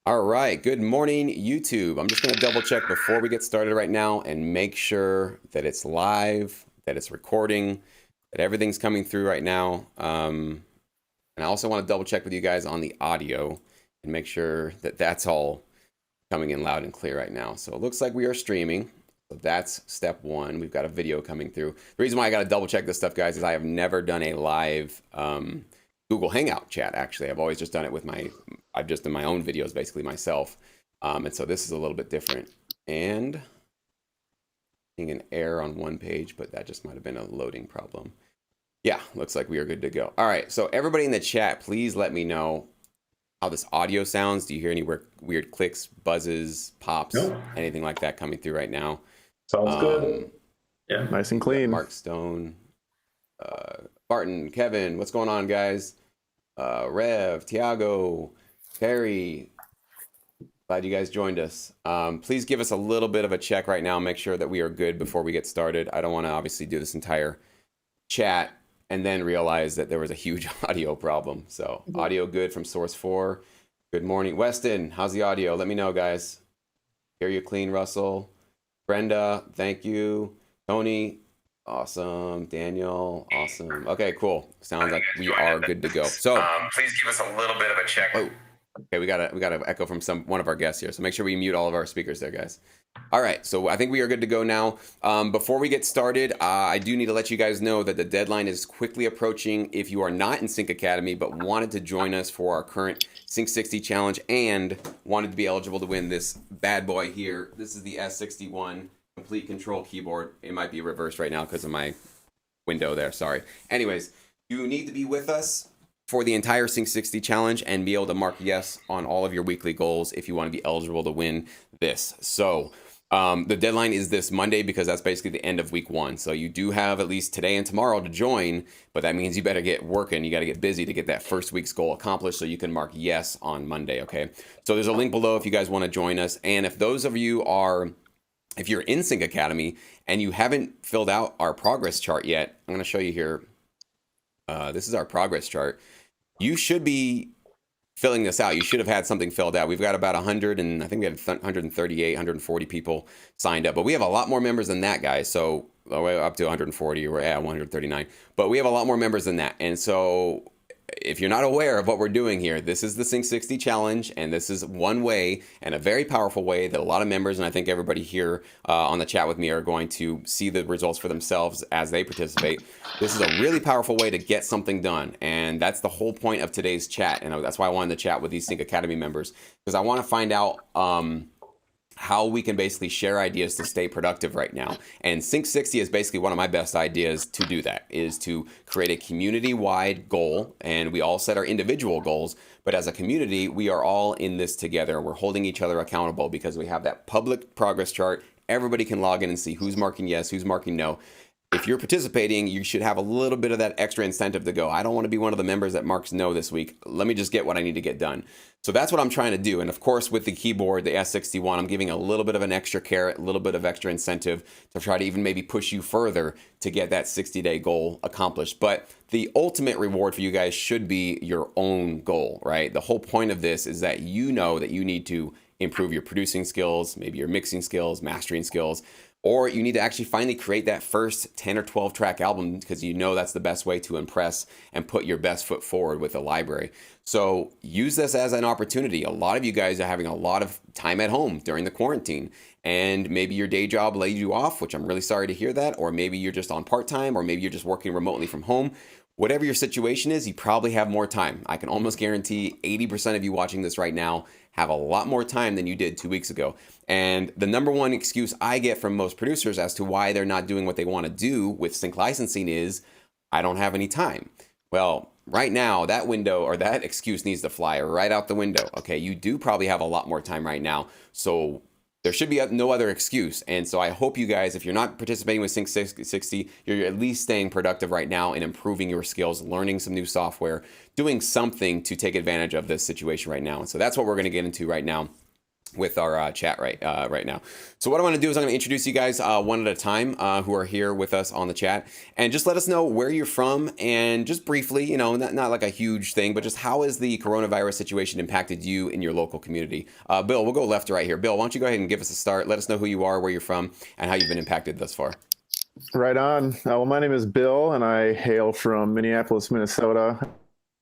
All right, good morning, YouTube. I'm just going to double check before we get started right now and make sure that it's live, that it's recording, that everything's coming through right now. And I also want to double check with you guys on the audio and make sure that that's all coming in loud and clear right now. So it looks like we are streaming. So that's step one. We've got a video coming through. The reason why I got to double check this stuff, guys, is I have never done a live Google Hangout chat. Actually, I've always just done it with I've just done my own videos, basically myself. And so this is a little bit different. And seeing an error on one page, but that just might have been a loading problem. Yeah, looks like we are good to go. All right, so everybody in the chat, please let me know how this audio sounds. Do you hear any weird clicks, buzzes, pops, Nope. anything like that coming through right now? Sounds good. Yeah, nice and clean. Mark Stone, Barton, Kevin, what's going on, guys? Rev, Tiago, Terry, glad you guys joined us. Please give us a little bit of a check right now. Make sure that we are good before we get started. I don't want to obviously do this entire chat and then realize that there was a huge audio problem. So audio good from source 4. Good morning. Weston, how's the audio? Let me know, guys. Hear you clean, Russell. Brenda, thank you. Tony, awesome. Daniel, awesome. Okay, cool. Sounds like we are good to go. So please give us a little bit of a check. Oh, okay, we got an echo from one of our guests here. So make sure we mute all of our speakers there, guys. All right, so I think we are good to go now. Before we get started, I do need to let you guys know that the deadline is quickly approaching. If you are not in Sync Academy but wanted to join us for our current Sync 60 challenge and wanted to be eligible to win this bad boy here, this is the S61 Complete Control keyboard. It might be reversed right now because of my window there, sorry. Anyways, you need to be with us for the entire Sync 60 challenge and be able to mark yes on all of your weekly goals if you want to be eligible to win this. So the deadline is this Monday because that's basically the end of week 1. So you do have at least today and tomorrow to join, but that means you better get working. You got to get busy to get that first week's goal accomplished so you can mark yes on Monday, okay? So there's a link below if you guys want to join us. And if those of you if you're in Sync Academy and you haven't filled out our progress chart yet, I'm going to show you here. This is our progress chart. You should be filling this out. You should have had something filled out. We've got about 100 and I think we had 138, 140 people signed up, but we have a lot more members than that, guys. So we're up to 140, we're at 139, but we have a lot more members than that. And so if you're not aware of what we're doing here, this is the Sync 60 challenge, and this is one way and a very powerful way that a lot of members, and I think everybody here on the chat with me, are going to see the results for themselves as they participate. This is a really powerful way to get something done, and that's the whole point of today's chat, and that's why I wanted to chat with these Sync Academy members, because I want to find out how we can basically share ideas to stay productive right now. And Sync 60 is basically one of my best ideas to do that, is to create a community-wide goal, and we all set our individual goals, but as a community, we are all in this together. We're holding each other accountable because we have that public progress chart. Everybody can log in and see who's marking yes, who's marking no. If you're participating, you should have a little bit of that extra incentive to go, I don't want to be one of the members that marks no this week. Let me just get what I need to get done. So that's what I'm trying to do. And of course, with the keyboard, the S61, I'm giving a little bit of an extra carrot, a little bit of extra incentive to try to even maybe push you further to get that 60-day goal accomplished. But the ultimate reward for you guys should be your own goal, right? The whole point of this is that you know that you need to improve your producing skills, maybe your mixing skills, mastering skills, or you need to actually finally create that first 10 or 12 track album because you know that's the best way to impress and put your best foot forward with the library. So use this as an opportunity. A lot of you guys are having a lot of time at home during the quarantine, and maybe your day job laid you off, which I'm really sorry to hear that, or maybe you're just on part-time, or maybe you're just working remotely from home. Whatever your situation is, you probably have more time. I can almost guarantee 80% of you watching this right now have a lot more time than you did 2 weeks ago. And the number one excuse I get from most producers as to why they're not doing what they want to do with sync licensing is, I don't have any time. Well, right now, that window or that excuse needs to fly right out the window. Okay, you do probably have a lot more time right now. So there should be no other excuse. And so I hope you guys, if you're not participating with Sync 60, you're at least staying productive right now and improving your skills, learning some new software, doing something to take advantage of this situation right now. And so that's what we're going to get into right now. with our chat right now. So what I want to do is I'm going to introduce you guys one at a time who are here with us on the chat, and just let us know where you're from, and just briefly, you know, not like a huge thing, but just how has the coronavirus situation impacted you in your local community? Bill, we'll go left to right here. Bill, why don't you go ahead and give us a start? Let us know who you are, where you're from, and how you've been impacted thus far. Right on. Well, my name is Bill, and I hail from Minneapolis, Minnesota.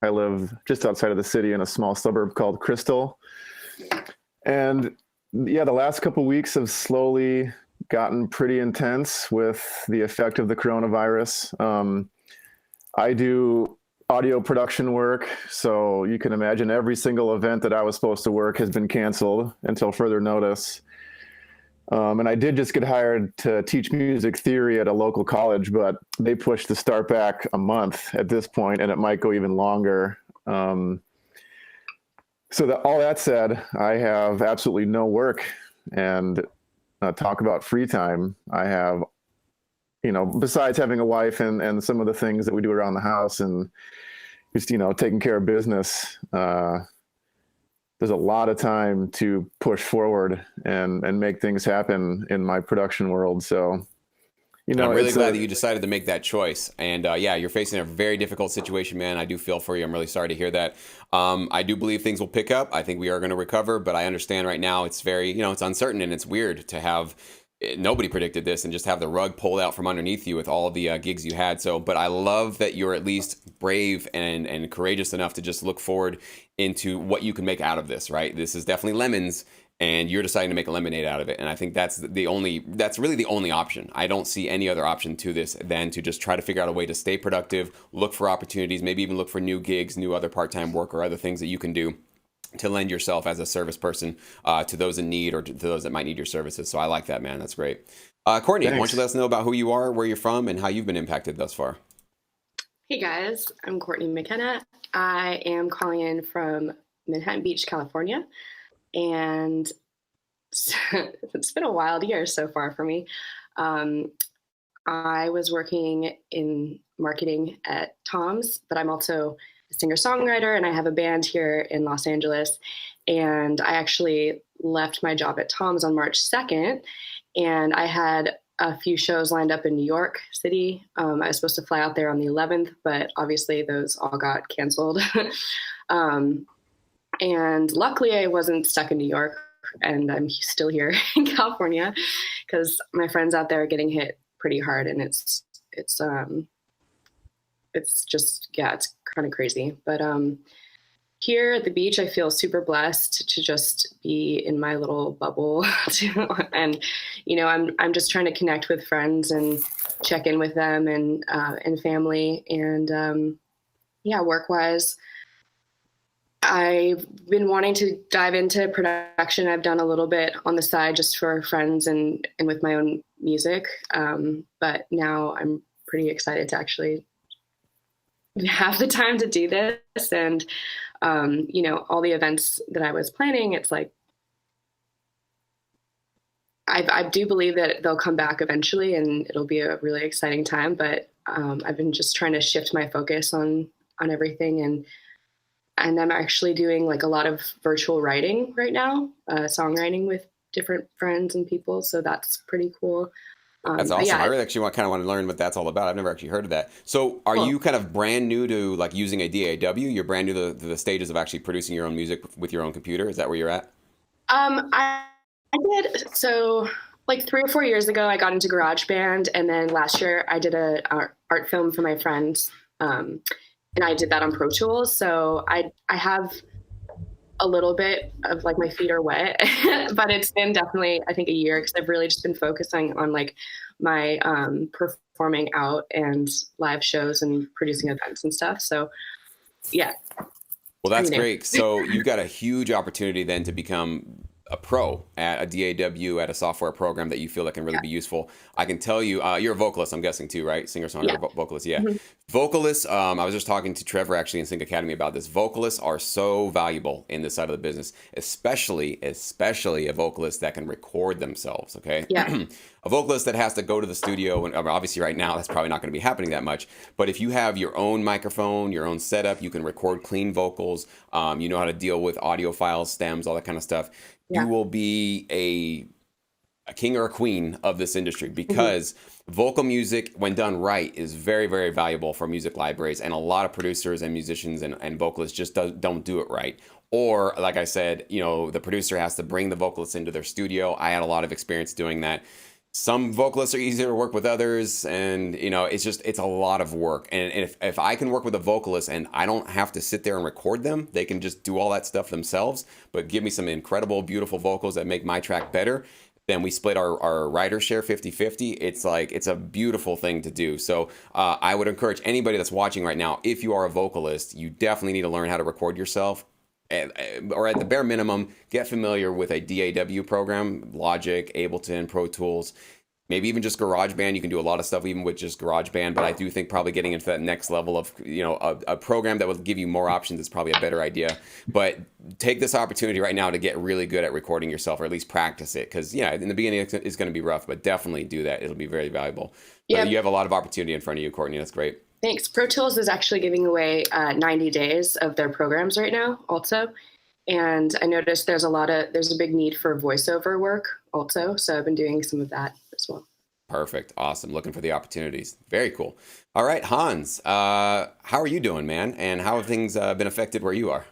I live just outside of the city in a small suburb called Crystal. And yeah, the last couple of weeks have slowly gotten pretty intense with the effect of the coronavirus. I do audio production work, so you can imagine every single event that I was supposed to work has been canceled until further notice. And I did just get hired to teach music theory at a local college, but they pushed the start back a month at this point, and it might go even longer. So all that said, I have absolutely no work, and talk about free time. I have, you know, besides having a wife and some of the things that we do around the house and just, you know, taking care of business, there's a lot of time to push forward and make things happen in my production world. So, you know, I'm really glad that you decided to make that choice. And yeah, you're facing a very difficult situation, man. I do feel for you. I'm really sorry to hear that. I do believe things will pick up. I think we are going to recover, but I understand right now it's very, you know, it's uncertain, and it's weird to have nobody predicted this and just have the rug pulled out from underneath you with all of the gigs you had. So, but I love that you're at least brave and courageous enough to just look forward into what you can make out of this, right? This is definitely lemons, and you're deciding to make a lemonade out of it. And I think that's really the only option. I don't see any other option to this than to just try to figure out a way to stay productive, look for opportunities, maybe even look for new gigs, new other part-time work, or other things that you can do to lend yourself as a service person to those in need, or to those that might need your services. So I like that, man. That's great. Courtney, Thanks. why don't you let us know about who you are, where you're from, and how you've been impacted thus far? Hey guys, I'm Courtney McKenna. I am calling in from Manhattan Beach, California, and it's been a wild year so far for me. I was working in marketing at Tom's, but I'm also a singer-songwriter, and I have a band here in Los Angeles. And I actually left my job at Tom's on March 2nd, and I had a few shows lined up in New York City. I was supposed to fly out there on the 11th, but obviously those all got canceled. And luckily I wasn't stuck in New York, and I'm still here in California because my friends out there are getting hit pretty hard, and it's just, yeah, it's kind of crazy. But here at the beach, I feel super blessed to just be in my little bubble. And, you know, I'm just trying to connect with friends and check in with them and family. And yeah, work-wise, I've been wanting to dive into production. I've done a little bit on the side just for friends and with my own music. But now I'm pretty excited to actually have the time to do this. And, you know, all the events that I was planning, it's like, I do believe that they'll come back eventually, and it'll be a really exciting time. But I've been just trying to shift my focus on everything. And I'm actually doing like a lot of virtual writing right now, songwriting with different friends and people. So that's pretty cool. That's awesome. Yeah, I really actually want to learn what that's all about. I've never actually heard of that. So are you kind of brand new to like using a DAW? You're brand new to the stages of actually producing your own music with your own computer? Is that where you're at? I did. So like 3 or 4 years ago, I got into GarageBand. And then last year I did a art film for my friends. And I did that on Pro Tools. So I have a little bit of like my feet are wet, but it's been definitely, I think, a year, because I've really just been focusing on like my performing out and live shows and producing events and stuff. So yeah. Well, that's great. So you've got a huge opportunity then to become a pro at a DAW, at a software program that you feel that can really be useful. I can tell you, you're a vocalist, I'm guessing too, right? Singer-songwriter, vocalist, yeah. Mm-hmm. Vocalists, I was just talking to Trevor actually in Sync Academy about this. Vocalists are so valuable in this side of the business, especially a vocalist that can record themselves, okay? Yeah. A vocalist that has to go to the studio, and obviously right now that's probably not going to be happening that much, but if you have your own microphone, your own setup, you can record clean vocals, you know how to deal with audio files, stems, all that kind of stuff. Yeah. you will be a king or a queen of this industry, because vocal music, when done right, is very, very valuable for music libraries. And a lot of producers and musicians and vocalists just don't do it right. Or, like I said, the producer has to bring the vocalists into their studio. I had a lot of experience doing that. Some vocalists are easier to work with others, and it's a lot of work. And if I can work with a vocalist and I don't have to sit there and record them, they can just do all that stuff themselves, but give me some incredible, beautiful vocals that make my track better. Then we split our writer share 50-50. It's a beautiful thing to do. So I would encourage anybody that's watching right now, if you are a vocalist, you definitely need to learn how to record yourself. Or at the bare minimum, get familiar with a DAW program, Logic, Ableton, Pro Tools, maybe even just GarageBand. You can do a lot of stuff even with just GarageBand, but I do think probably getting into that next level of, a program that will give you more options is probably a better idea. But take this opportunity right now to get really good at recording yourself, or at least practice it. Because, in the beginning, it's going to be rough, but definitely do that. It'll be very valuable. Yeah. You have a lot of opportunity in front of you, Courtney. That's great. Thanks. Pro Tools is actually giving away 90 days of their programs right now also. And I noticed there's a big need for voiceover work also. So I've been doing some of that as well. Perfect. Awesome. Looking for the opportunities. Very cool. All right, Hans, how are you doing, man? And how have things been affected where you are?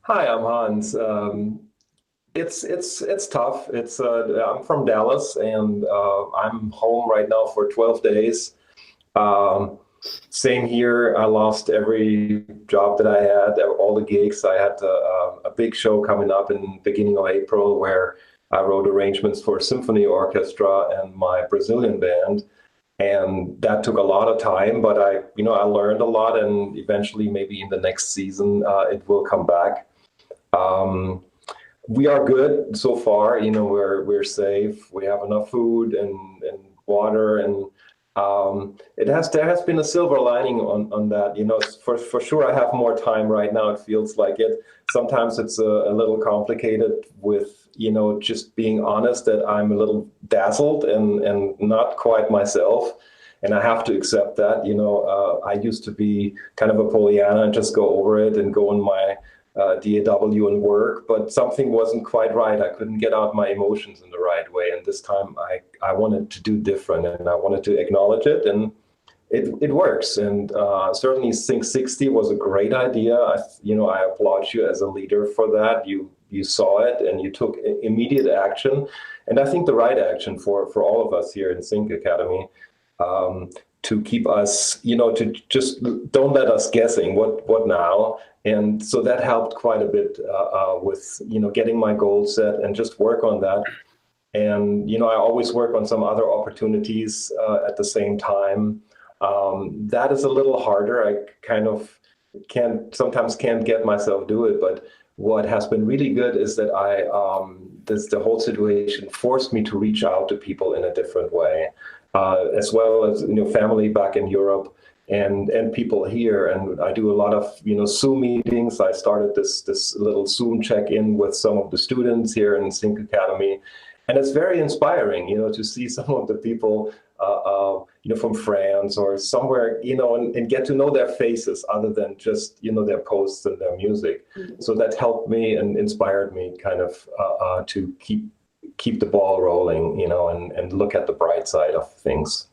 Hi, I'm Hans. It's tough. I'm from Dallas, and I'm home right now for 12 days. Same here. I lost every job that I had, all the gigs. I had a big show coming up in beginning of April where I wrote arrangements for a symphony orchestra and my Brazilian band. And that took a lot of time, but I learned a lot, and eventually maybe in the next season, it will come back. We are good so far. We're safe. We have enough food and water, and there has been a silver lining on that. For sure, I have more time right now. It feels like it. Sometimes it's a little complicated with just being honest that I'm a little dazzled and not quite myself, and I have to accept that. I used to be kind of a Pollyanna and just go over it and go on my DAW and work, but something wasn't quite right. I couldn't get out my emotions in the right way, and this time I wanted to do different, and I wanted to acknowledge it, and it works. And certainly Sync 60 was a great idea. I applaud you as a leader for that. You saw it and you took immediate action, and I think the right action for all of us here in Sync Academy, to keep us, to just don't let us guessing what now. And so that helped quite a bit with, getting my goal set and just work on that. And, I always work on some other opportunities at the same time. That is a little harder. I kind of sometimes can't get myself do it. But what has been really good is that the whole situation forced me to reach out to people in a different way, as well as, family back in Europe. And people here, and I do a lot of Zoom meetings. I started this little Zoom check-in with some of the students here in Sync Academy, and it's very inspiring, to see some of the people, from France or somewhere, and get to know their faces other than just their posts and their music. Mm-hmm. So that helped me and inspired me kind of to keep the ball rolling, and look at the bright side of things.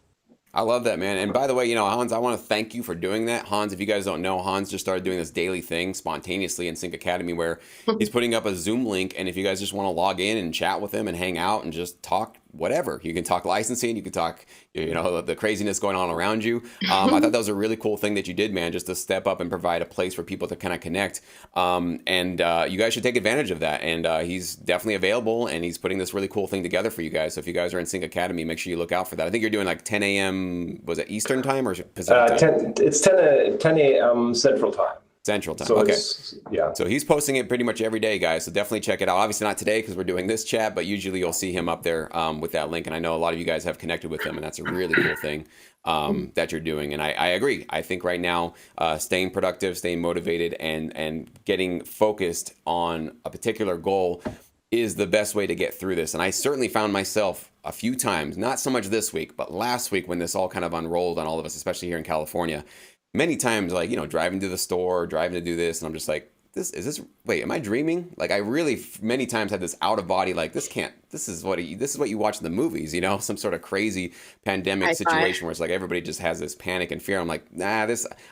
I love that, man. And by the way, Hans, I want to thank you for doing that. Hans, if you guys don't know, Hans just started doing this daily thing spontaneously in Sync Academy where he's putting up a Zoom link. And if you guys just want to log in and chat with him and hang out and just talk whatever, you can talk licensing, you can talk, the craziness going on around you. I thought that was a really cool thing that you did, man, just to step up and provide a place for people to kind of connect. And you guys should take advantage of that. And he's definitely available, and he's putting this really cool thing together for you guys. So if you guys are in Sync Academy, make sure you look out for that. I think you're doing like 10 a.m. Was it Eastern time or Pacific time? It's 10 a.m. Central time. Central time. So okay. Yeah. So he's posting it pretty much every day, guys. So definitely check it out. Obviously not today because we're doing this chat, but usually you'll see him up there with that link. And I know a lot of you guys have connected with him, and that's a really cool thing that you're doing. And I agree. I think right now, staying productive, staying motivated, and getting focused on a particular goal is the best way to get through this. And I certainly found myself a few times, not so much this week, but last week when this all kind of unrolled on all of us, especially here in California, many times, like, driving to the store, driving to do this, and I'm just like, wait, am I dreaming? Like I really many times had this out of body, like this is what you watch in the movies, you know, some sort of crazy pandemic situation where it's like everybody just has this panic and fear. I'm like, nah,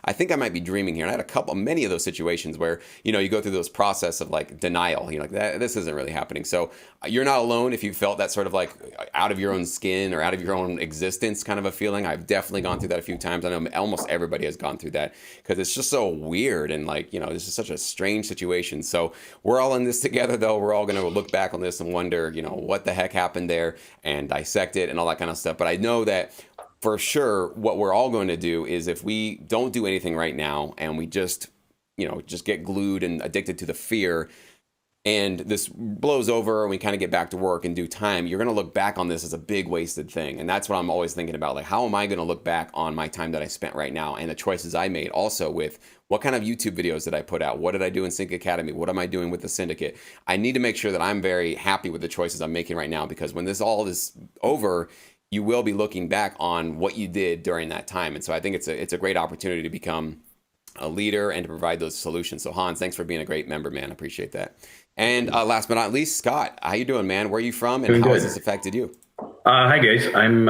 I think I might be dreaming here. And I had many of those situations where, you know, you go through those process of like denial, you know, like this isn't really happening. So you're not alone if you felt that sort of like out of your own skin or out of your own existence kind of a feeling. I've definitely gone through that a few times. I know almost everybody has gone through that because it's just so weird and like, you know, this is such a strange situation. So we're all in this together though. We're all going to look back on this and wonder, you know, what the heck happened there and dissect it and all that kind of stuff. But I know that for sure what we're all going to do is if we don't do anything right now and we just, you know, just get glued and addicted to the fear and this blows over and we kind of get back to work in due time, you're going to look back on this as a big wasted thing. And that's what I'm always thinking about. Like, how am I going to look back on my time that I spent right now and the choices I made? Also with what kind of YouTube videos did I put out? What did I do in Sync Academy? What am I doing with the Syndicate? I need to make sure that I'm very happy with the choices I'm making right now, because when this all is over, you will be looking back on what you did during that time. And so I think it's a great opportunity to become a leader and to provide those solutions. So Hans, thanks for being a great member, man. I appreciate that. And last but not least, Scott, how you doing, man? Where are you from, and how has this affected you? Hi, guys. I'm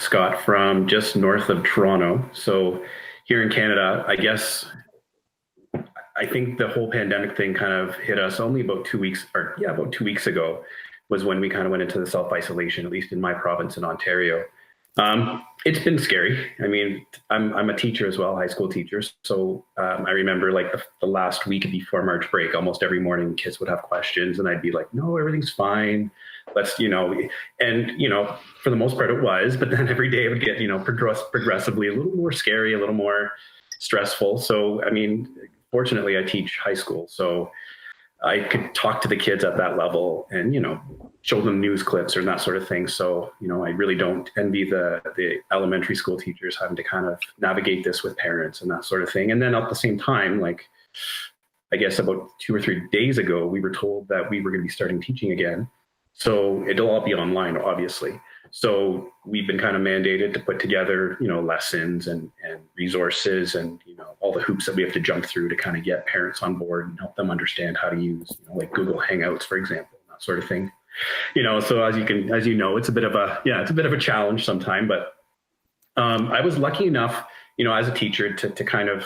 Scott from just north of Toronto. So here in Canada, I think the whole pandemic thing kind of hit us only about 2 weeks, about 2 weeks ago was when we kind of went into the self-isolation, at least in my province in Ontario. It's been scary. I mean, I'm a teacher as well, high school teacher. So I remember like the last week before March break, almost every morning kids would have questions and I'd be like, no, everything's fine. Let's, you know, and, you know, for the most part it was, but then every day it would get, you know, progressively a little more scary, a little more stressful. So, I mean, fortunately I teach high school, so I could talk to the kids at that level and, you know, show them news clips or that sort of thing. So, you know, I really don't envy the elementary school teachers having to kind of navigate this with parents and that sort of thing. And then at the same time, like, I guess about 2 or 3 days ago, we were told that we were going to be starting teaching again. So it'll all be online, obviously. So we've been kind of mandated to put together, you know, lessons and resources and, you know, all the hoops that we have to jump through to kind of get parents on board and help them understand how to use, you know, like Google Hangouts, for example, that sort of thing. You know, so as you know, it's a bit of a challenge sometime, but I was lucky enough, you know, as a teacher to kind of,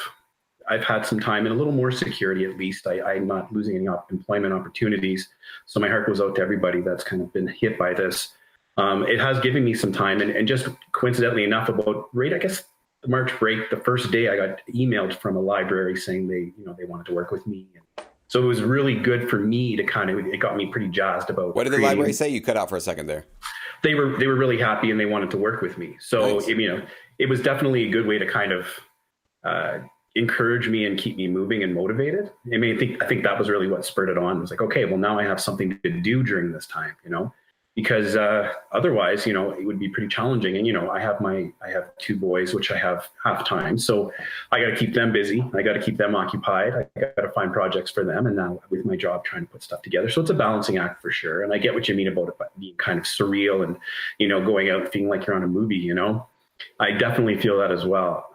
I've had some time and a little more security, at least. I'm not losing any employment opportunities. So my heart goes out to everybody that's kind of been hit by this. It has given me some time, and just coincidentally enough, about right, I guess, the March break, the first day I got emailed from a library saying they wanted to work with me. And so it was really good for me to it got me pretty jazzed about. What did the library say? You cut out for a second there. They were really happy and they wanted to work with me. So, nice. You know, it was definitely a good way to kind of encourage me and keep me moving and motivated. I mean, I think that was really what spurred it on. It was like, okay, well, now I have something to do during this time, you know, because otherwise, you know, it would be pretty challenging. And, you know, I have 2 boys, which I have half time. So I got to keep them busy. I got to keep them occupied. I got to find projects for them. And now with my job, trying to put stuff together. So it's a balancing act for sure. And I get what you mean about it being kind of surreal and, you know, going out and feeling like you're on a movie, you know, I definitely feel that as well.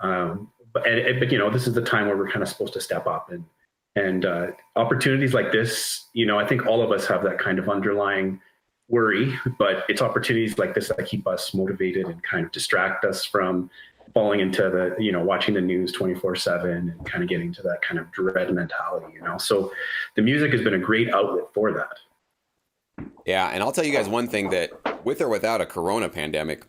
But you know, this is the time where we're kind of supposed to step up and opportunities like this, you know, I think all of us have that kind of underlying worry, but it's opportunities like this that keep us motivated and kind of distract us from falling into the, you know, watching the news 24/7 and kind of getting to that kind of dread mentality, you know. So the music has been a great outlet for that. Yeah, and I'll tell you guys one thing, that with or without a corona pandemic,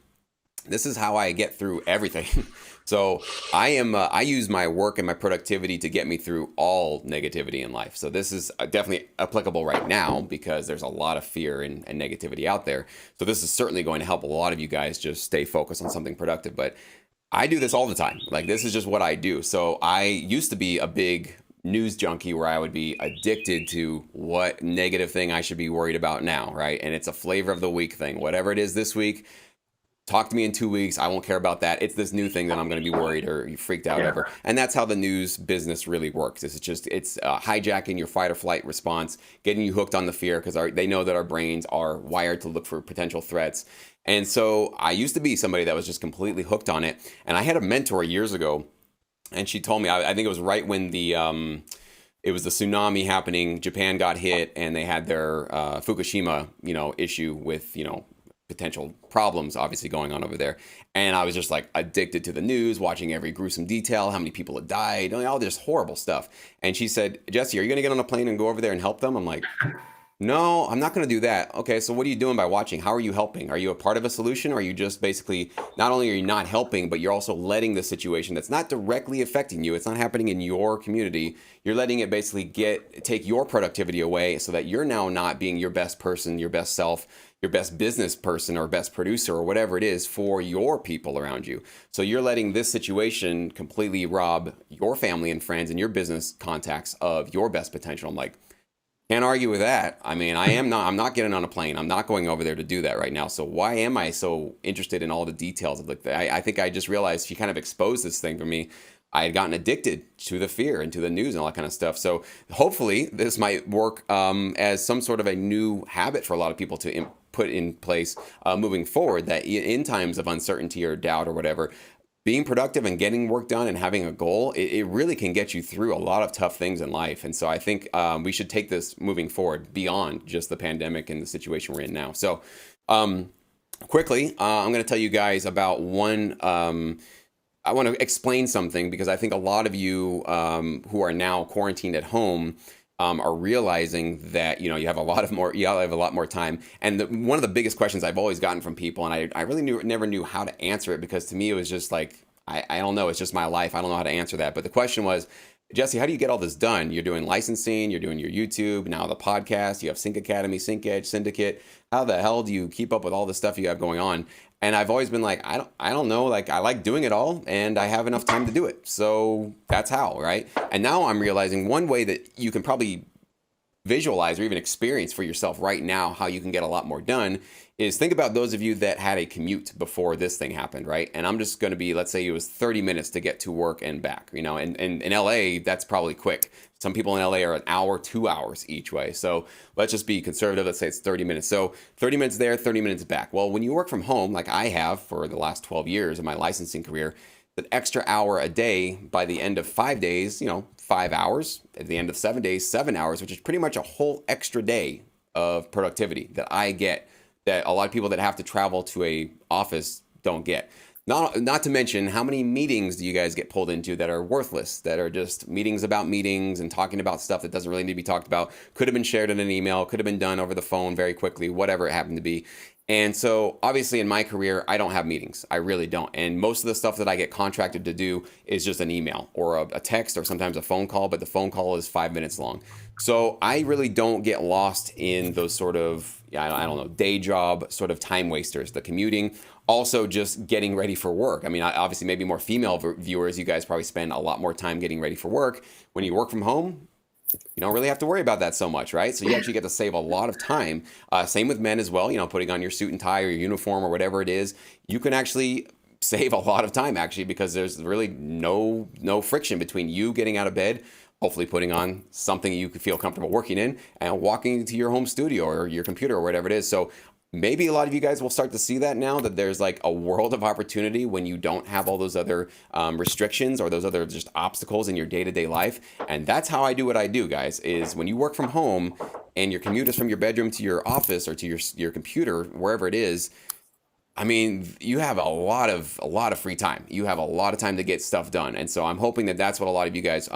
this is how I get through everything. So I use my work and my productivity to get me through all negativity in life. So this is definitely applicable right now because there's a lot of fear and negativity out there. So this is certainly going to help a lot of you guys just stay focused on something productive. But I do this all the time. Like, this is just what I do. So I used to be a big news junkie where I would be addicted to what negative thing I should be worried about now, right? And it's a flavor of the week thing. Whatever it is this week, talk to me in 2 weeks. I won't care about that. It's this new thing that I'm going to be worried or freaked out over. And that's how the news business really works. It's hijacking your fight or flight response, getting you hooked on the fear because they know that our brains are wired to look for potential threats. And so I used to be somebody that was just completely hooked on it. And I had a mentor years ago, and she told me, I think it was right when the it was the tsunami happening. Japan got hit, and they had their Fukushima, issue with, potential problems obviously going on over there. And I was just like addicted to the news, watching every gruesome detail, how many people had died, all this horrible stuff. And she said, Jesse, are you going to get on a plane and go over there and help them? I'm like, no, I'm not going to do that. Okay, so what are you doing by watching? How are you helping? Are you a part of a solution? Or are you just basically, not only are you not helping, but you're also letting the situation that's not directly affecting you, it's not happening in your community, you're letting it basically take your productivity away so that you're now not being your best person, your best self, your best business person or best producer or whatever it is for your people around you. So you're letting this situation completely rob your family and friends and your business contacts of your best potential. I'm like, can't argue with that. I mean, I'm not getting on a plane. I'm not going over there to do that right now. So why am I so interested in all the details of I think I just realized she kind of exposed this thing for me. I had gotten addicted to the fear and to the news and all that kind of stuff. So hopefully this might work as some sort of a new habit for a lot of people to put in place moving forward, that in times of uncertainty or doubt or whatever, being productive and getting work done and having a goal, it really can get you through a lot of tough things in life. And so I think we should take this moving forward beyond just the pandemic and the situation we're in now. So quickly, I'm going to tell you guys about one. I want to explain something because I think a lot of you who are now quarantined at home are realizing that you have a lot more time. And one of the biggest questions I've always gotten from people, and I really never knew how to answer it, because to me it was just like I don't know, it's just my life. I don't know how to answer that. But the question was, Jesse, how do you get all this done? You're doing licensing, you're doing your YouTube, now the podcast, you have Sync Academy, Sync Edge, Syndicate. How the hell do you keep up with all the stuff you have going on? And I've always been like, I don't know, like I like doing it all and I have enough time to do it. So that's how, right? And now I'm realizing one way that you can probably visualize or even experience for yourself right now how you can get a lot more done is think about those of you that had a commute before this thing happened, right? And I'm just going to be, let's say it was 30 minutes to get to work and back, and in LA, that's probably quick. Some people in LA are an hour, 2 hours each way. So let's just be conservative. Let's say it's 30 minutes. So 30 minutes there, 30 minutes back. Well, when you work from home, like I have for the last 12 years of my licensing career, that extra hour a day by the end of 5 days, 5 hours. At the end of 7 days, 7 hours, which is pretty much a whole extra day of productivity that I get, that a lot of people that have to travel to a office don't get. Not to mention, how many meetings do you guys get pulled into that are worthless, that are just meetings about meetings and talking about stuff that doesn't really need to be talked about, could have been shared in an email, could have been done over the phone very quickly, whatever it happened to be. And so obviously in my career, I don't have meetings. I really don't. And most of the stuff that I get contracted to do is just an email or a text or sometimes a phone call, but the phone call is 5 minutes long. So I really don't get lost in those sort of, I don't know, day job sort of time wasters, the commuting, also just getting ready for work. I mean, obviously maybe more female viewers, you guys probably spend a lot more time getting ready for work. When you work from home, you don't really have to worry about that so much, right? So you actually get to save a lot of time. Same with men as well, putting on your suit and tie or your uniform or whatever it is. You can actually save a lot of time actually, because there's really no friction between you getting out of bed, hopefully putting on something you could feel comfortable working in, and walking to your home studio or your computer or whatever it is. So maybe a lot of you guys will start to see that now, that there's like a world of opportunity when you don't have all those other restrictions or those other just obstacles in your day-to-day life. And that's how I do what I do, guys, is when you work from home and your commute is from your bedroom to your office or to your computer, wherever it is, I mean, you have a lot of free time. You have a lot of time to get stuff done. And so I'm hoping that that's what a lot of you guys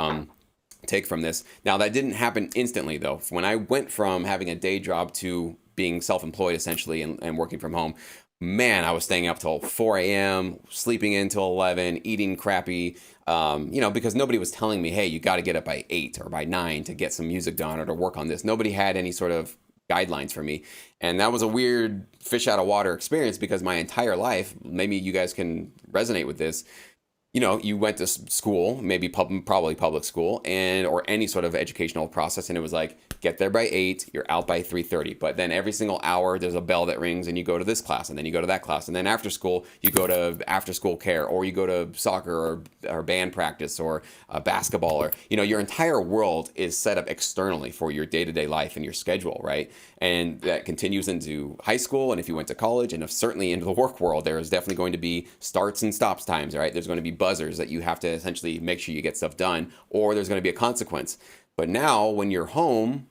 take from this. Now, that didn't happen instantly, though. When I went from having a day job to being self-employed essentially and working from home, man, I was staying up till 4 a.m., sleeping in till 11, eating crappy, because nobody was telling me, hey, you got to get up by 8 or by 9 to get some music done or to work on this. Nobody had any sort of guidelines for me. And that was a weird fish out of water experience, because my entire life, maybe you guys can resonate with this, you went to school, maybe probably public school, or any sort of educational process, and it was like, get there by 8, you're out by 3:30. But then every single hour, there's a bell that rings, and you go to this class, and then you go to that class, and then after school, you go to after school care, or you go to soccer or band practice or basketball, or your entire world is set up externally for your day-to-day life and your schedule, right? And that continues into high school, and if you went to college, and certainly into the work world, there is definitely going to be starts and stops times, right? There's going to be buzzers that you have to essentially make sure you get stuff done, or there's going to be a consequence. But now when you're home,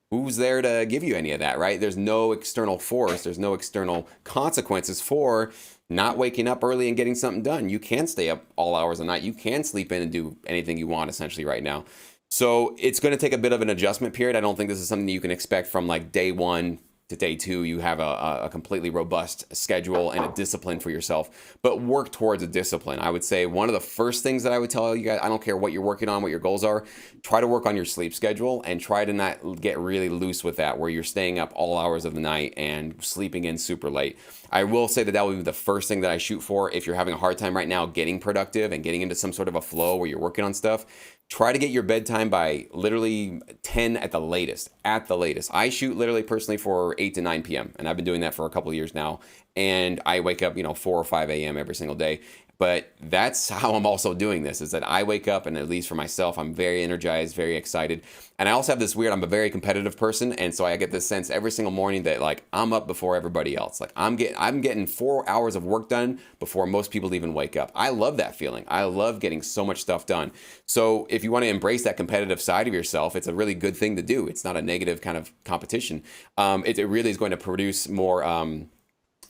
who's there to give you any of that, right? There's no external force. There's no external consequences for not waking up early and getting something done. You can stay up all hours of the night. You can sleep in and do anything you want essentially right now. So it's going to take a bit of an adjustment period. I don't think this is something that you can expect from like day 1 to day 2. You have a completely robust schedule and a discipline for yourself, but work towards a discipline. I would say one of the first things that I would tell you guys, I don't care what you're working on, what your goals are, try to work on your sleep schedule and try to not get really loose with that, where you're staying up all hours of the night and sleeping in super late. I will say that will be the first thing that I shoot for. If you're having a hard time right now getting productive and getting into some sort of a flow where you're working on stuff, try to get your bedtime by literally 10 at the latest. At the latest. I shoot literally personally for 8 to 9 p.m. and I've been doing that for a couple of years now. And I wake up, 4 or 5 a.m. every single day. But that's how I'm also doing this, is that I wake up and at least for myself, I'm very energized, very excited. And I also have this I'm a very competitive person. And so I get this sense every single morning that like I'm up before everybody else. Like I'm getting 4 hours of work done before most people even wake up. I love that feeling. I love getting so much stuff done. So if you want to embrace that competitive side of yourself, it's a really good thing to do. It's not a negative kind of competition. It really is going to produce more,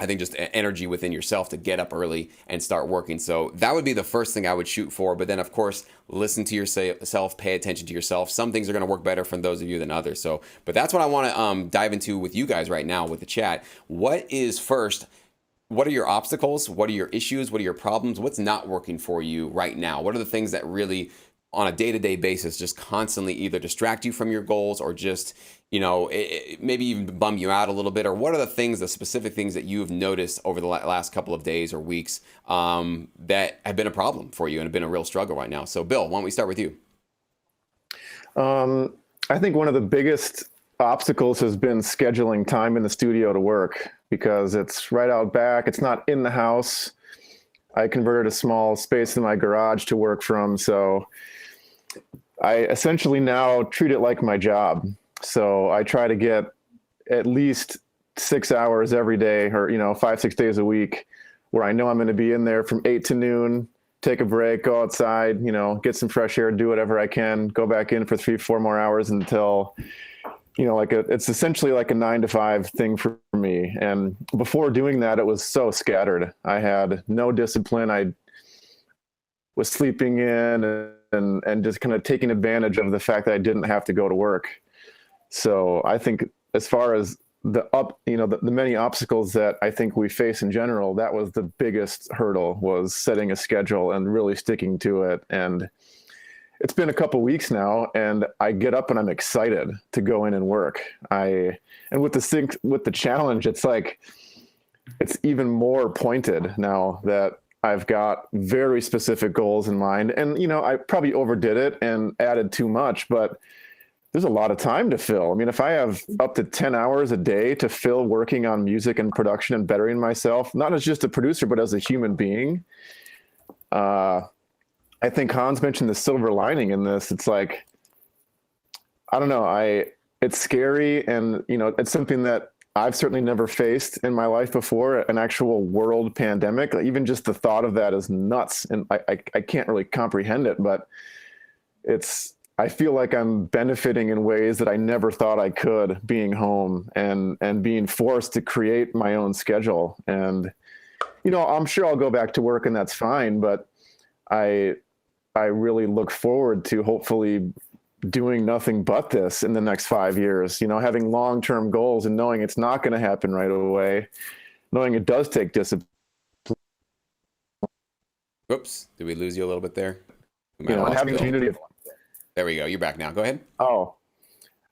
I think, just energy within yourself to get up early and start working. So that would be the first thing I would shoot for. But then, of course, listen to yourself, pay attention to yourself. Some things are going to work better for those of you than others. So, but that's what I want to dive into with you guys right now with the chat. What are your obstacles? What are your issues? What are your problems? What's not working for you right now? What are the things that really, on a day-to-day basis, just constantly either distract you from your goals or just, maybe even bum you out a little bit? Or what are the specific things that you've noticed over the last couple of days or weeks that have been a problem for you and have been a real struggle right now? So Bill, why don't we start with you? I think one of the biggest obstacles has been scheduling time in the studio to work, because it's right out back. It's not in the house. I converted a small space in my garage to work from. So I essentially now treat it like my job. So I try to get at least 6 hours every day, or 5-6 days a week, where I know I'm going to be in there from 8 to noon, take a break, go outside, get some fresh air, do whatever I can, go back in for 3-4 more hours until, it's essentially like a 9 to 5 thing for me. And before doing that, it was so scattered. I had no discipline. I was sleeping in and just kind of taking advantage of the fact that I didn't have to go to work. So I think as far as the many obstacles that I think we face in general, that was the biggest hurdle, was setting a schedule and really sticking to it. And it's been a couple weeks now, and I get up and I'm excited to go in and work. And with the challenge, it's like, it's even more pointed now that I've got very specific goals in mind. And, I probably overdid it and added too much, but there's a lot of time to fill. I mean, if I have up to 10 hours a day to fill working on music and production and bettering myself, not as just a producer, but as a human being, I think Hans mentioned the silver lining in this. It's like, I don't know, it's scary. And, it's something that I've certainly never faced in my life before, an actual world pandemic. Even just the thought of that is nuts. And I can't really comprehend it, but I feel like I'm benefiting in ways that I never thought I could, being home and being forced to create my own schedule. And, I'm sure I'll go back to work and that's fine, but I really look forward to hopefully doing nothing but this in the next 5 years, having long-term goals and knowing it's not going to happen right away, knowing it does take discipline. Whoops. Did we lose you a little bit there? And having a community. There we go. You're back now. Go ahead. Oh,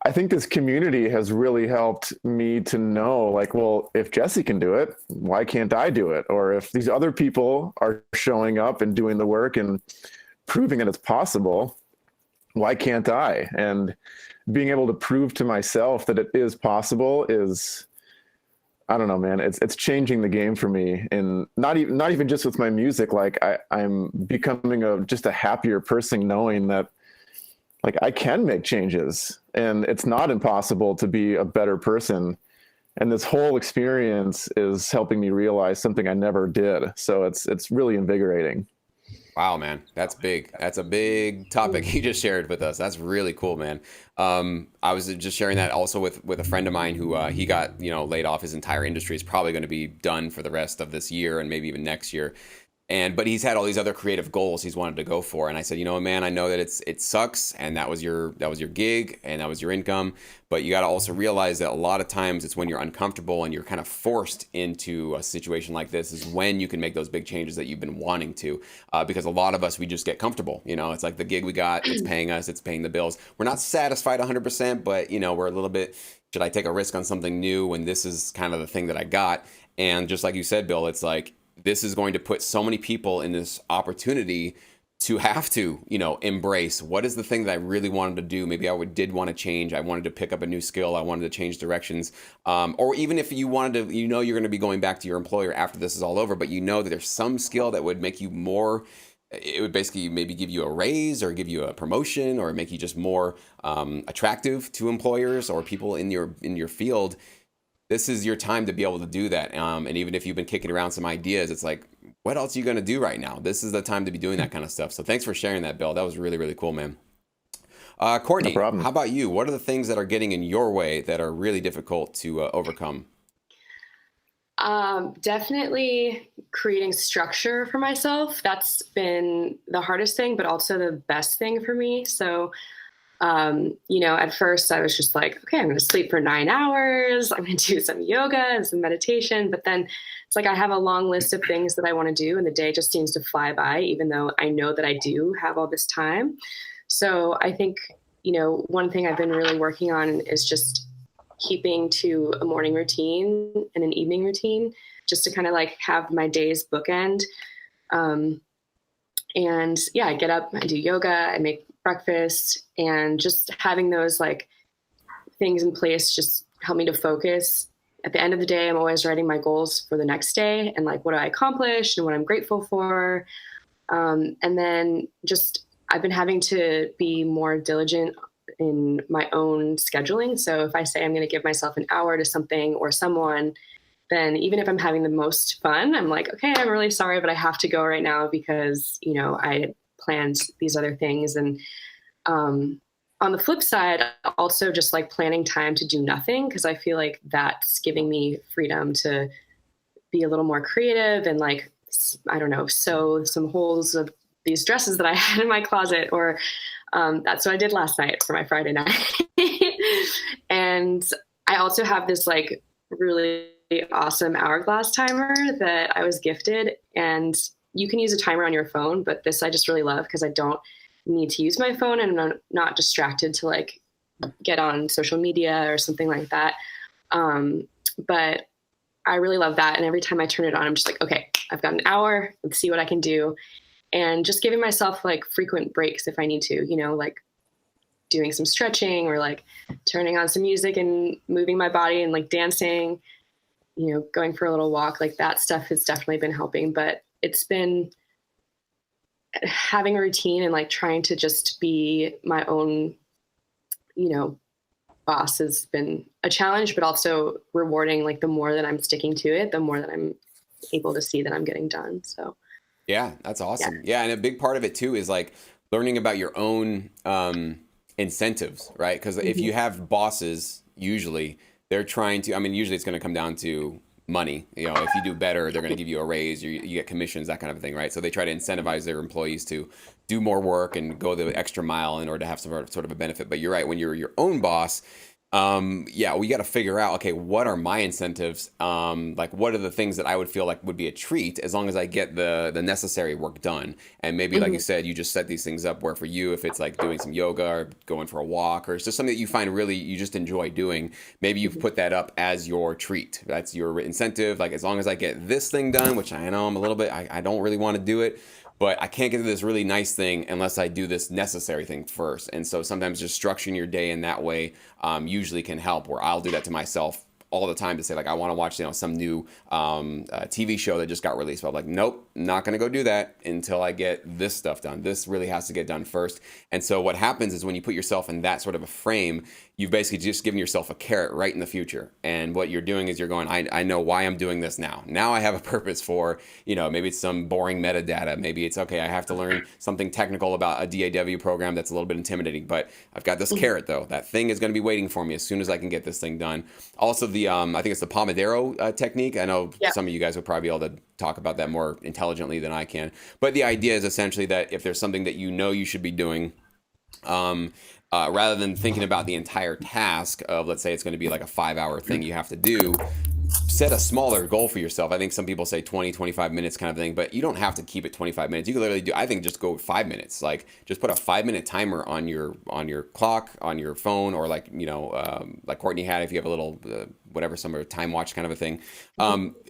I think this community has really helped me to know, like, well, if Jesse can do it, why can't I do it? Or if these other people are showing up and doing the work and proving that it's possible, why can't I? And being able to prove to myself that it is possible is, I don't know, man, it's changing the game for me. And not even just with my music. Like I'm becoming just a happier person, knowing that, like, I can make changes and it's not impossible to be a better person. And this whole experience is helping me realize something I never did. So it's really invigorating. Wow, man, that's big. That's a big topic you just shared with us. That's really cool, man. I was just sharing that also with a friend of mine who he got laid off. His entire industry is probably going to be done for the rest of this year and maybe even next year. But he's had all these other creative goals he's wanted to go for. And I said, man, I know that it sucks, and that was your gig and that was your income. But you got to also realize that a lot of times it's when you're uncomfortable and you're kind of forced into a situation like this is when you can make those big changes that you've been wanting to. Because a lot of us, we just get comfortable. It's like the gig we got, it's paying us, it's paying the bills. We're not satisfied 100%, but we're a little bit, should I take a risk on something new when this is kind of the thing that I got? And just like you said, Bill, it's like, this is going to put so many people in this opportunity to have to, embrace what is the thing that I really wanted to do. Maybe I did want to change. I wanted to pick up a new skill. I wanted to change directions. Or even if you wanted to, you're going to be going back to your employer after this is all over, but that there's some skill that would make you more, it would basically maybe give you a raise or give you a promotion or make you just more attractive to employers or people in your field. This is your time to be able to do that. And even if you've been kicking around some ideas, it's like, what else are you going to do right now? This is the time to be doing that kind of stuff. So thanks for sharing that, Bill. That was really, really cool, man. Courtney, No problem. How about you? What are the things that are getting in your way that are really difficult to overcome? Definitely creating structure for myself. That's been the hardest thing, but also the best thing for me. So at first I was just like, okay, I'm going to sleep for 9 hours. I'm going to do some yoga and some meditation. But then it's like I have a long list of things that I want to do, and the day just seems to fly by, even though I know that I do have all this time. So I think, one thing I've been really working on is just keeping to a morning routine and an evening routine, just to kind of like have my days bookend. And yeah, I get up, I do yoga, I make breakfast, and just having those like things in place just help me to focus. At the end of the day, I'm always writing my goals for the next day and like what I accomplished and what I'm grateful for. And then just I've been having to be more diligent in my own scheduling. So if I say I'm going to give myself an hour to something or someone, then even if I'm having the most fun, I'm like, okay, I'm really sorry, but I have to go right now because, I planned these other things. And on the flip side, also just like planning time to do nothing, because I feel like that's giving me freedom to be a little more creative and like, I don't know, sew some holes of these dresses that I had in my closet, or that's what I did last night for my Friday night. And I also have this like really awesome hourglass timer that I was gifted, and you can use a timer on your phone, but this I just really love because I don't need to use my phone and I'm not distracted to like get on social media or something like that. But I really love that. And every time I turn it on, I'm just like, okay, I've got an hour, let's see what I can do. And just giving myself like frequent breaks if I need to, like doing some stretching or like turning on some music and moving my body and like dancing, going for a little walk. Like that stuff has definitely been helping, but it's been having a routine and like trying to just be my own, boss has been a challenge, but also rewarding. Like the more that I'm sticking to it, the more that I'm able to see that I'm getting done. So yeah, that's awesome. Yeah. And a big part of it too is like learning about your own incentives, right? Because if you have bosses, usually they're trying to, usually it's going to come down to money. If you do better, they're going to give you a raise, you get commissions, that kind of thing, right? So they try to incentivize their employees to do more work and go the extra mile in order to have some sort of a benefit. But you're right, when you're your own boss, we got to figure out, okay, what are my incentives? Like what are the things that I would feel like would be a treat as long as I get the necessary work done? And maybe like you said, you just set these things up where for you, if it's like doing some yoga or going for a walk or it's just something that you find really, you just enjoy doing, maybe you've put that up as your treat. That's your incentive. Like as long as I get this thing done, which I know I'm a little bit, I don't really want to do it, but I can't get to this really nice thing unless I do this necessary thing first. And so sometimes just structuring your day in that way usually can help, where I'll do that to myself all the time to say like I want to watch some new TV show that just got released. But I'm like, nope, not gonna go do that until I get this stuff done. This really has to get done first. And so what happens is when you put yourself in that sort of a frame, you've basically just given yourself a carrot right in the future. And what you're doing is you're going, I know why I'm doing this now. Now I have a purpose for, maybe it's some boring metadata. Maybe it's, okay, I have to learn something technical about a DAW program that's a little bit intimidating, but I've got this carrot though. That thing is going to be waiting for me as soon as I can get this thing done. Also the, I think it's the Pomodoro technique. I know some of you guys would probably be able to talk about that more intelligently than I can. But the idea is essentially that if there's something that you should be doing, rather than thinking about the entire task of, let's say it's going to be like a 5-hour thing you have to do, set a smaller goal for yourself. I think some people say 20, 25 minutes kind of thing, but you don't have to keep it 25 minutes. You can literally I think just go 5 minutes. Like just put a 5-minute timer on your clock, on your phone, or like, like Courtney had, if you have a little, whatever, some sort of time watch kind of a thing.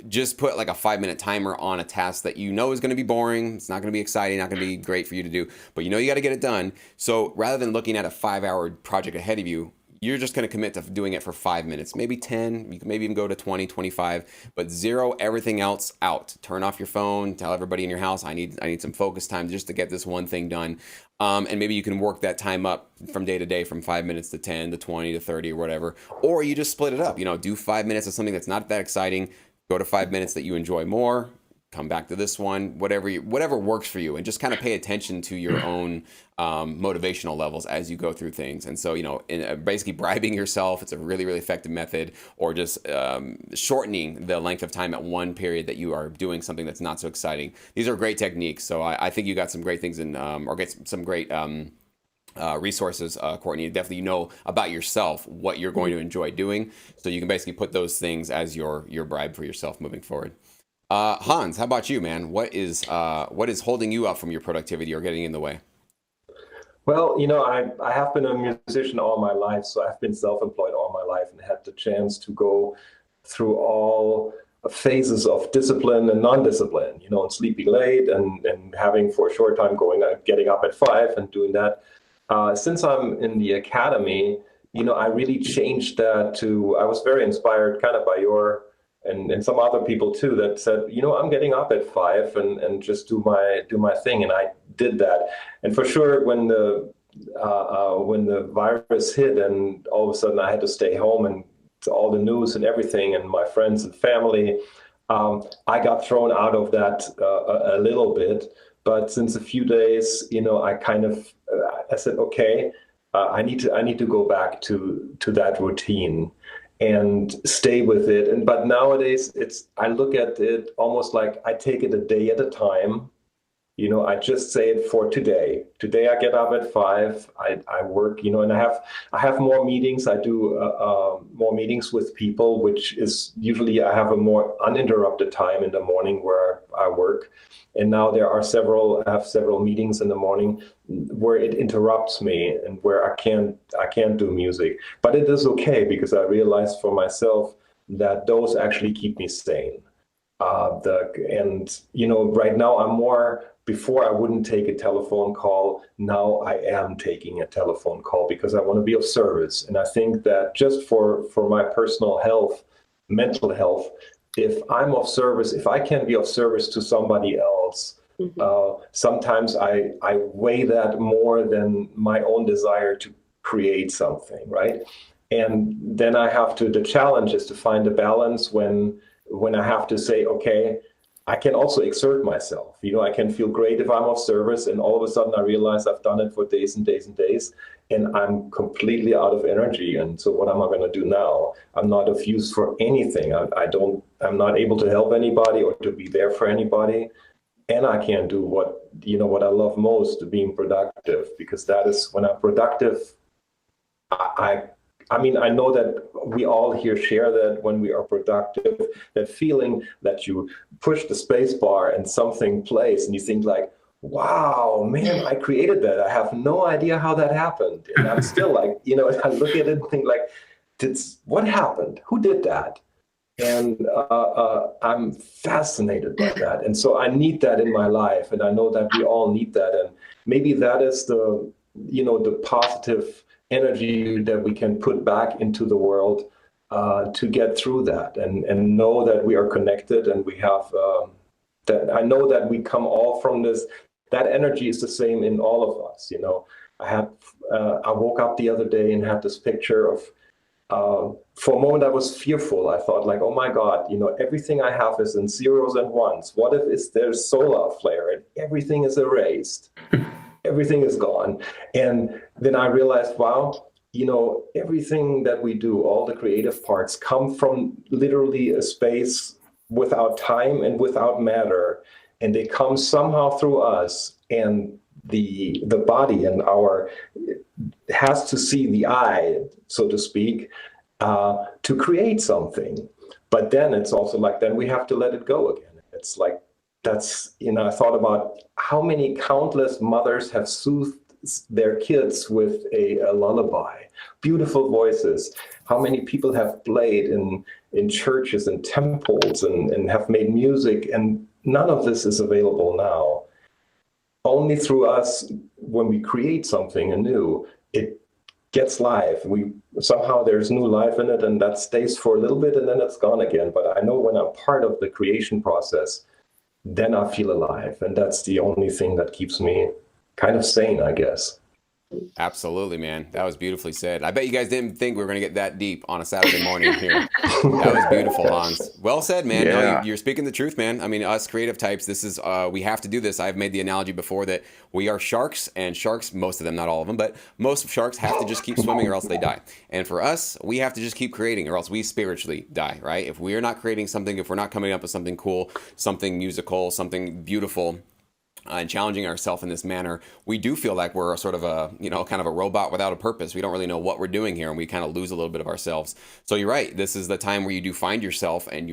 Just put like a 5-minute timer on a task that is going to be boring. It's not going to be exciting, not going to be great for you to do, but you got to get it done. So rather than looking at a 5-hour project ahead of you, you're just going to commit to doing it for 5 minutes, maybe 10. You can maybe even go to 20, 25, but zero everything else out. Turn off your phone. Tell everybody in your house, I need some focus time just to get this one thing done. And maybe you can work that time up from day to day, from 5 minutes to 10 to 20 to 30 or whatever. Or you just split it up. Do 5 minutes of something that's not that exciting. Go to 5 minutes that you enjoy more. Come back to this one, whatever works for you, and just kind of pay attention to your own motivational levels as you go through things. And so, basically bribing yourself, it's a really, really effective method, or just shortening the length of time at one period that you are doing something that's not so exciting. These are great techniques. So I think you got some great things or get some great resources, Courtney. Definitely about yourself what you're going to enjoy doing. So you can basically put those things as your bribe for yourself moving forward. Hans, how about you, man? What is holding you up from your productivity or getting in the way? Well, I have been a musician all my life, so I've been self-employed all my life and had the chance to go through all phases of discipline and non-discipline, and sleeping late and having for a short time getting up at 5 and doing that. Since I'm in the academy, I really changed that I was very inspired kind of by your and some other people too that said, I'm getting up at 5 and just do my thing. And I did that. And for sure, when the virus hit and all of a sudden I had to stay home and to all the news and everything and my friends and family, I got thrown out of that a little bit. But since a few days, I kind of, I said, okay, I need to go back to that routine and stay with it. But nowadays I look at it almost like I take it a day at a time. I just say it for today. Today I get up at 5. I work, and I have more meetings. I do more meetings with people, which is usually I have a more uninterrupted time in the morning where I work. And now I have several meetings in the morning where it interrupts me and where I can't do music. But it is okay because I realized for myself that those actually keep me sane. Right now I'm more. Before I wouldn't take a telephone call. Now I am taking a telephone call because I want to be of service. And I think that just for my personal health, mental health, if I'm of service, if I can be of service to somebody else, sometimes I weigh that more than my own desire to create something, right? And then the challenge is to find a balance when I have to say, okay, I can also exert myself. I can feel great if I'm of service, and all of a sudden I realize I've done it for days and days and days, and I'm completely out of energy. And so what am I going to do now? I'm not of use for anything. I'm not able to help anybody or to be there for anybody. And I can't do what I love most, being productive, because that is when I'm productive. I know that we all here share that when we are productive, that feeling that you push the space bar and something plays and you think like, wow, man, I created that. I have no idea how that happened. And I'm still like, I look at it and think like, what happened? Who did that? And I'm fascinated by that. And so I need that in my life. And I know that we all need that. And maybe that is the positive energy that we can put back into the world to get through that and know that we are connected and we have that. I know that we come all from this. That energy is the same in all of us. I woke up the other day and had this picture of. For a moment, I was fearful. I thought, like, oh my God, everything I have is in zeros and ones. What if there's solar flare and everything is erased? Everything is gone. And then I realized, wow, everything that we do, all the creative parts come from literally a space without time and without matter. And they come somehow through us. And the body and has to see the eye, so to speak, to create something. But then it's also like, then we have to let it go again. It's like, I thought about how many countless mothers have soothed their kids with a lullaby, beautiful voices. How many people have played in churches and temples and have made music, and none of this is available now. Only through us, when we create something anew, it gets life. Somehow there's new life in it, and that stays for a little bit, and then it's gone again. But I know when I'm part of the creation process, then I feel alive, and that's the only thing that keeps me kind of sane, I guess. Absolutely, man. That was beautifully said. I bet you guys didn't think we were going to get that deep on a Saturday morning here. That was beautiful, Hans. Well said, man. Yeah. No, you're speaking the truth, man. I mean, us creative types, this is, we have to do this. I've made the analogy before that we are sharks, and sharks, most of them, not all of them, but most sharks have to just keep swimming or else they die. And for us, we have to just keep creating or else we spiritually die, right? If we are not creating something, if we're not coming up with something cool, something musical, something beautiful, and challenging ourselves in this manner, we do feel like we're sort of kind of a robot without a purpose. We don't really know what we're doing here, and we kind of lose a little bit of ourselves. So you're right. This is the time where you do find yourself, and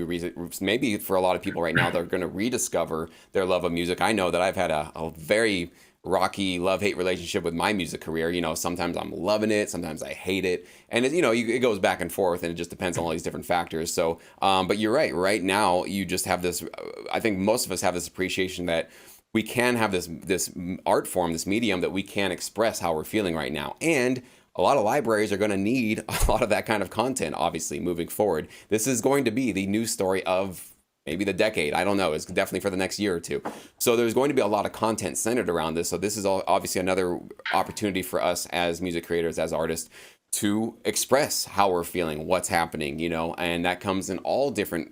maybe for a lot of people right now, they're going to rediscover their love of music. I know that I've had a very rocky love-hate relationship with my music career. Sometimes I'm loving it, sometimes I hate it, and it goes back and forth, and it just depends on all these different factors. So, but you're right. Right now, you just have this. I think most of us have this appreciation that we can have this art form, this medium that we can express how we're feeling right now. And a lot of libraries are going to need a lot of that kind of content, obviously, moving forward. This is going to be the news story of maybe the decade. I don't know. It's definitely for the next year or two. So there's going to be a lot of content centered around this. So this is obviously another opportunity for us as music creators, as artists, to express how we're feeling, what's happening, and that comes in all different,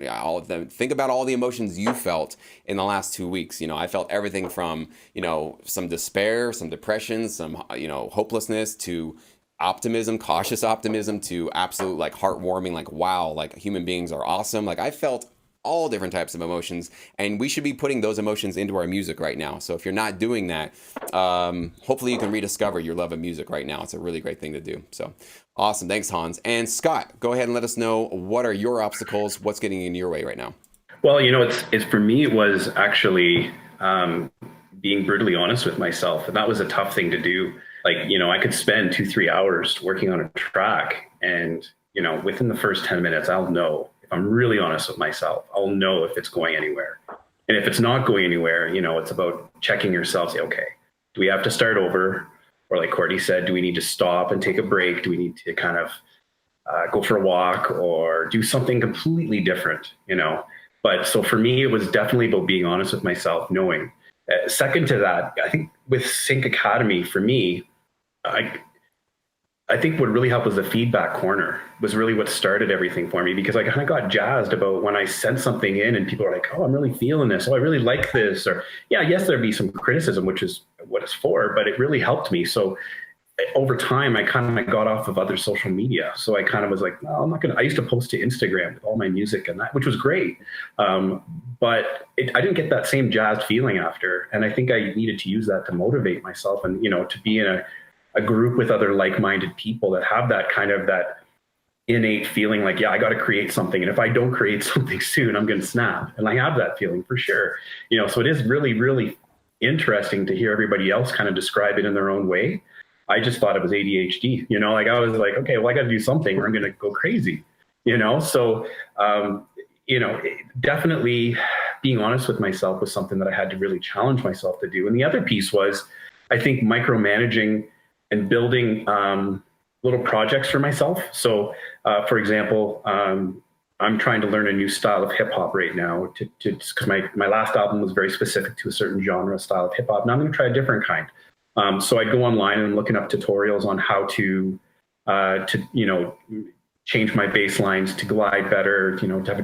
think about all the emotions you felt in the last 2 weeks. I felt everything from, some despair, some depression, some, hopelessness, to optimism, cautious optimism, to absolute like heartwarming, like, wow, like human beings are awesome. Like I felt all different types of emotions, and we should be putting those emotions into our music right now. So if you're not doing that, hopefully you can rediscover your love of music right now. It's a really great thing to do. So awesome. Thanks, Hans. And Scott, go ahead and let us know, what are your obstacles? What's getting in your way right now? Well, it's for me, it was actually being brutally honest with myself. And that was a tough thing to do. Like, I could spend 2-3 hours working on a track, and, within the first 10 minutes, I'll know. I'm really honest with myself, I'll know if it's going anywhere. And if it's not going anywhere, it's about checking yourself, say, okay, do we have to start over? Or like Courtney said, do we need to stop and take a break? Do we need to kind of go for a walk or do something completely different, But so for me, it was definitely about being honest with myself, knowing. Second to that, I think with Sync Academy, for me, I think what really helped was the feedback corner, was really what started everything for me, because I kind of got jazzed about when I sent something in and people are like, oh, I'm really feeling this. Oh, I really like this. Or yes, there'd be some criticism, which is what it's for, but it really helped me. So over time, I kind of got off of other social media. So I kind of was like, no, I'm not going to, I used to post to Instagram with all my music and that, which was great. But I didn't get that same jazzed feeling after. And I think I needed to use that to motivate myself and, to be in a group with other like-minded people that have that kind of that innate feeling like, I got to create something. And if I don't create something soon, I'm going to snap. And I have that feeling for sure. So it is really, really interesting to hear everybody else kind of describe it in their own way. I just thought it was ADHD, like I was like, okay, well, I got to do something or I'm going to go crazy, So, definitely being honest with myself was something that I had to really challenge myself to do. And the other piece was, I think, micromanaging and building little projects for myself. So, for example, I'm trying to learn a new style of hip hop right now because my last album was very specific to a certain genre style of hip hop. Now I'm going to try a different kind. So I'd go online and looking up tutorials on how to change my bass lines to glide better, to have a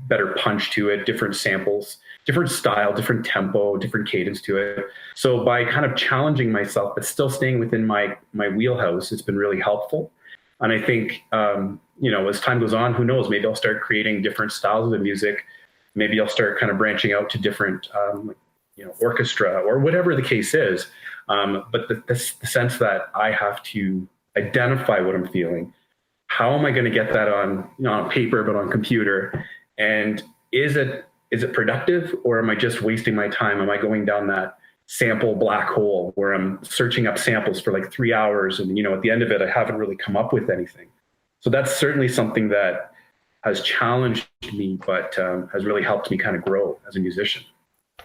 better punch to it, different samples, different style, different tempo, different cadence to it. So by kind of challenging myself, but still staying within my wheelhouse, it's been really helpful. And I think, as time goes on, who knows, maybe I'll start creating different styles of music. Maybe I'll start kind of branching out to different, orchestra or whatever the case is. But the sense that I have to identify what I'm feeling. How am I going to get that on paper, but on computer? And is it productive, or am I just wasting my time? Am I going down that sample black hole where I'm searching up samples for like 3 hours, and at the end of it, I haven't really come up with anything? So that's certainly something that has challenged me, but has really helped me kind of grow as a musician.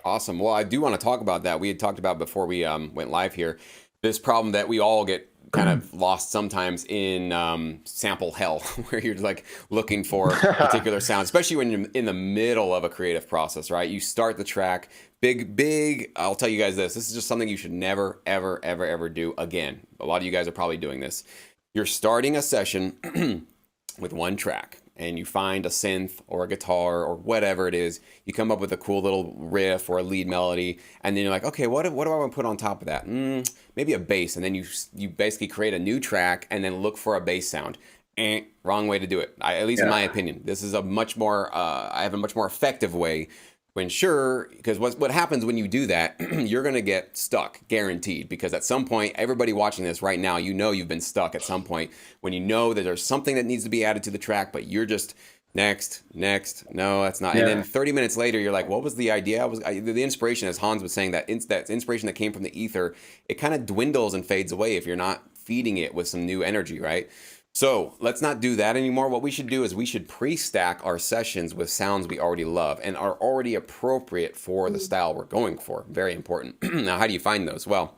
Awesome. Well, I do want to talk about that. We had talked about before we went live here, this problem that we all get kind of lost sometimes in sample hell, where you're like looking for particular sound, especially when you're in the middle of a creative process, right? You start the track, big, I'll tell you guys this is just something you should never, ever, ever, ever do again. A lot of you guys are probably doing this. You're starting a session with one track, and you find a synth or a guitar or whatever it is. You come up with a cool little riff or a lead melody, and then you're like, okay, what do I want to put on top of that? Maybe a bass. And then you basically create a new track and then look for a bass sound. Wrong way to do it. At least in my opinion. This is a much more, I have a much more effective way to ensure, because what happens when you do that, you're going to get stuck, guaranteed, because at some point, everybody watching this right now, you've been stuck at some point when you know that there's something that needs to be added to the track, but you're just next, no, that's not. Yeah. And then 30 minutes later, you're like, what was the idea? The inspiration, as Hans was saying, that inspiration that came from the ether, it kind of dwindles and fades away if you're not feeding it with some new energy, right? So let's not do that anymore. What we should do is we should pre-stack our sessions with sounds we already love and are already appropriate for the style we're going for. Very important. Now, how do you find those? Well,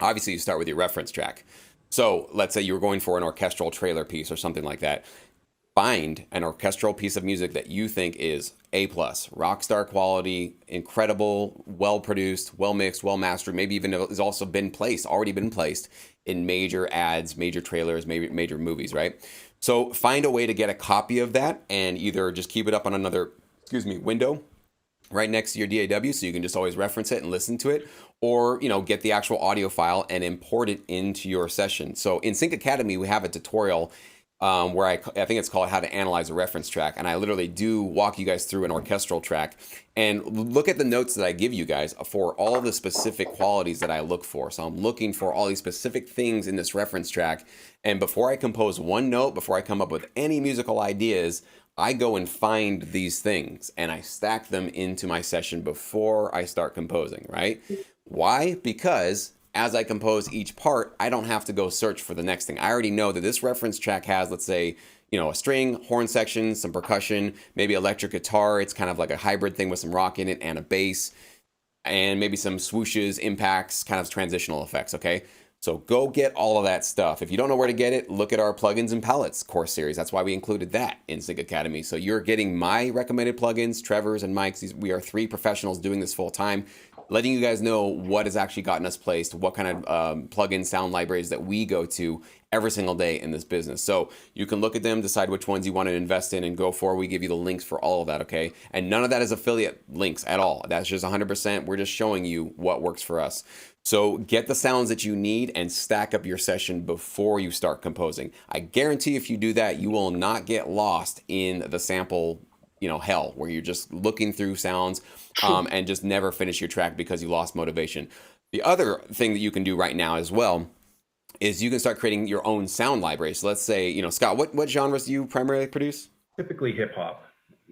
obviously you start with your reference track. So let's say you were going for an orchestral trailer piece or something like that. Find an orchestral piece of music that you think is A+, rock star quality, incredible, well produced, well mixed, well mastered, maybe even has also already been placed in major ads, major trailers, major movies, right? So find a way to get a copy of that and either just keep it up on another, window right next to your DAW, so you can just always reference it and listen to it, or get the actual audio file and import it into your session. So in Sync Academy, we have a tutorial where I think it's called How to Analyze a Reference Track. And I literally do walk you guys through an orchestral track and look at the notes that I give you guys for all the specific qualities that I look for. So I'm looking for all these specific things in this reference track. And before I compose one note, before I come up with any musical ideas, I go and find these things and I stack them into my session before I start composing, right? Why? Because as I compose each part, I don't have to go search for the next thing. I already know that this reference track has, let's say, a string, horn section, some percussion, maybe electric guitar. It's kind of like a hybrid thing with some rock in it and a bass, and maybe some swooshes, impacts, kind of transitional effects, okay? So go get all of that stuff. If you don't know where to get it, look at our plugins and palettes course series. That's why we included that in Sync Academy. So you're getting my recommended plugins, Trevor's and Mike's. We are 3 professionals doing this full time, letting you guys know what has actually gotten us placed, what kind of plugin sound libraries that we go to every single day in this business. So you can look at them, decide which ones you want to invest in and go for. We give you the links for all of that, okay? And none of that is affiliate links at all. That's just 100%. We're just showing you what works for us. So get the sounds that you need and stack up your session before you start composing. I guarantee if you do that, you will not get lost in the sample, hell, where you're just looking through sounds and just never finish your track because you lost motivation. The other thing that you can do right now as well is you can start creating your own sound library. So let's say, Scott, what genres do you primarily produce? Typically hip hop,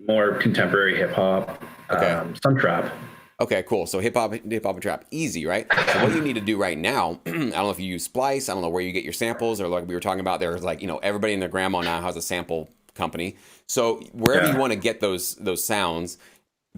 more contemporary hip hop, okay. Some trap. Okay, cool. So hip hop and trap, easy, right? So what you need to do right now, I don't know if you use Splice, I don't know where you get your samples, or like we were talking about, there's like, everybody and their grandma now has a sample company. So wherever you want to get those sounds,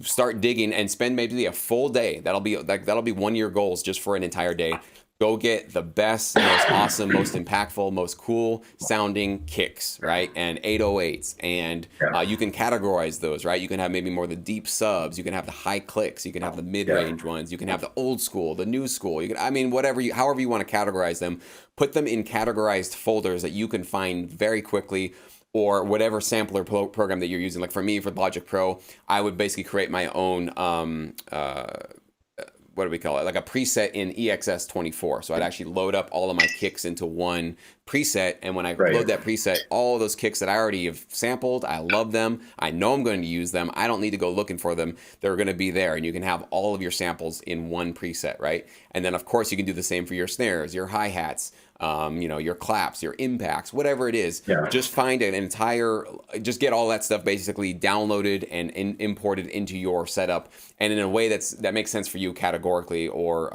start digging and spend maybe a full day. That'll be 1 year goals just for an entire day. go get the best, most awesome, most impactful, most cool sounding kicks, right? And 808s. And you can categorize those, right? You can have maybe more the deep subs. You can have the high clicks. You can have the mid-range ones. You can have the old school, the new school. You can, I mean, however you want to categorize them, put them in categorized folders that you can find very quickly, or whatever sampler program that you're using. Like for me, for Logic Pro, I would basically create my own what do we call it? Like a preset in EXS24. So I'd actually load up all of my kicks into one preset. And when I load that preset, all those kicks that I already have sampled, I love them. I know I'm going to use them. I don't need to go looking for them. They're going to be there. And you can have all of your samples in one preset, right? And then of course you can do the same for your snares, your hi-hats, your claps, your impacts, whatever it is. Just find just get all that stuff basically downloaded and imported into your setup, and in a way that makes sense for you categorically, or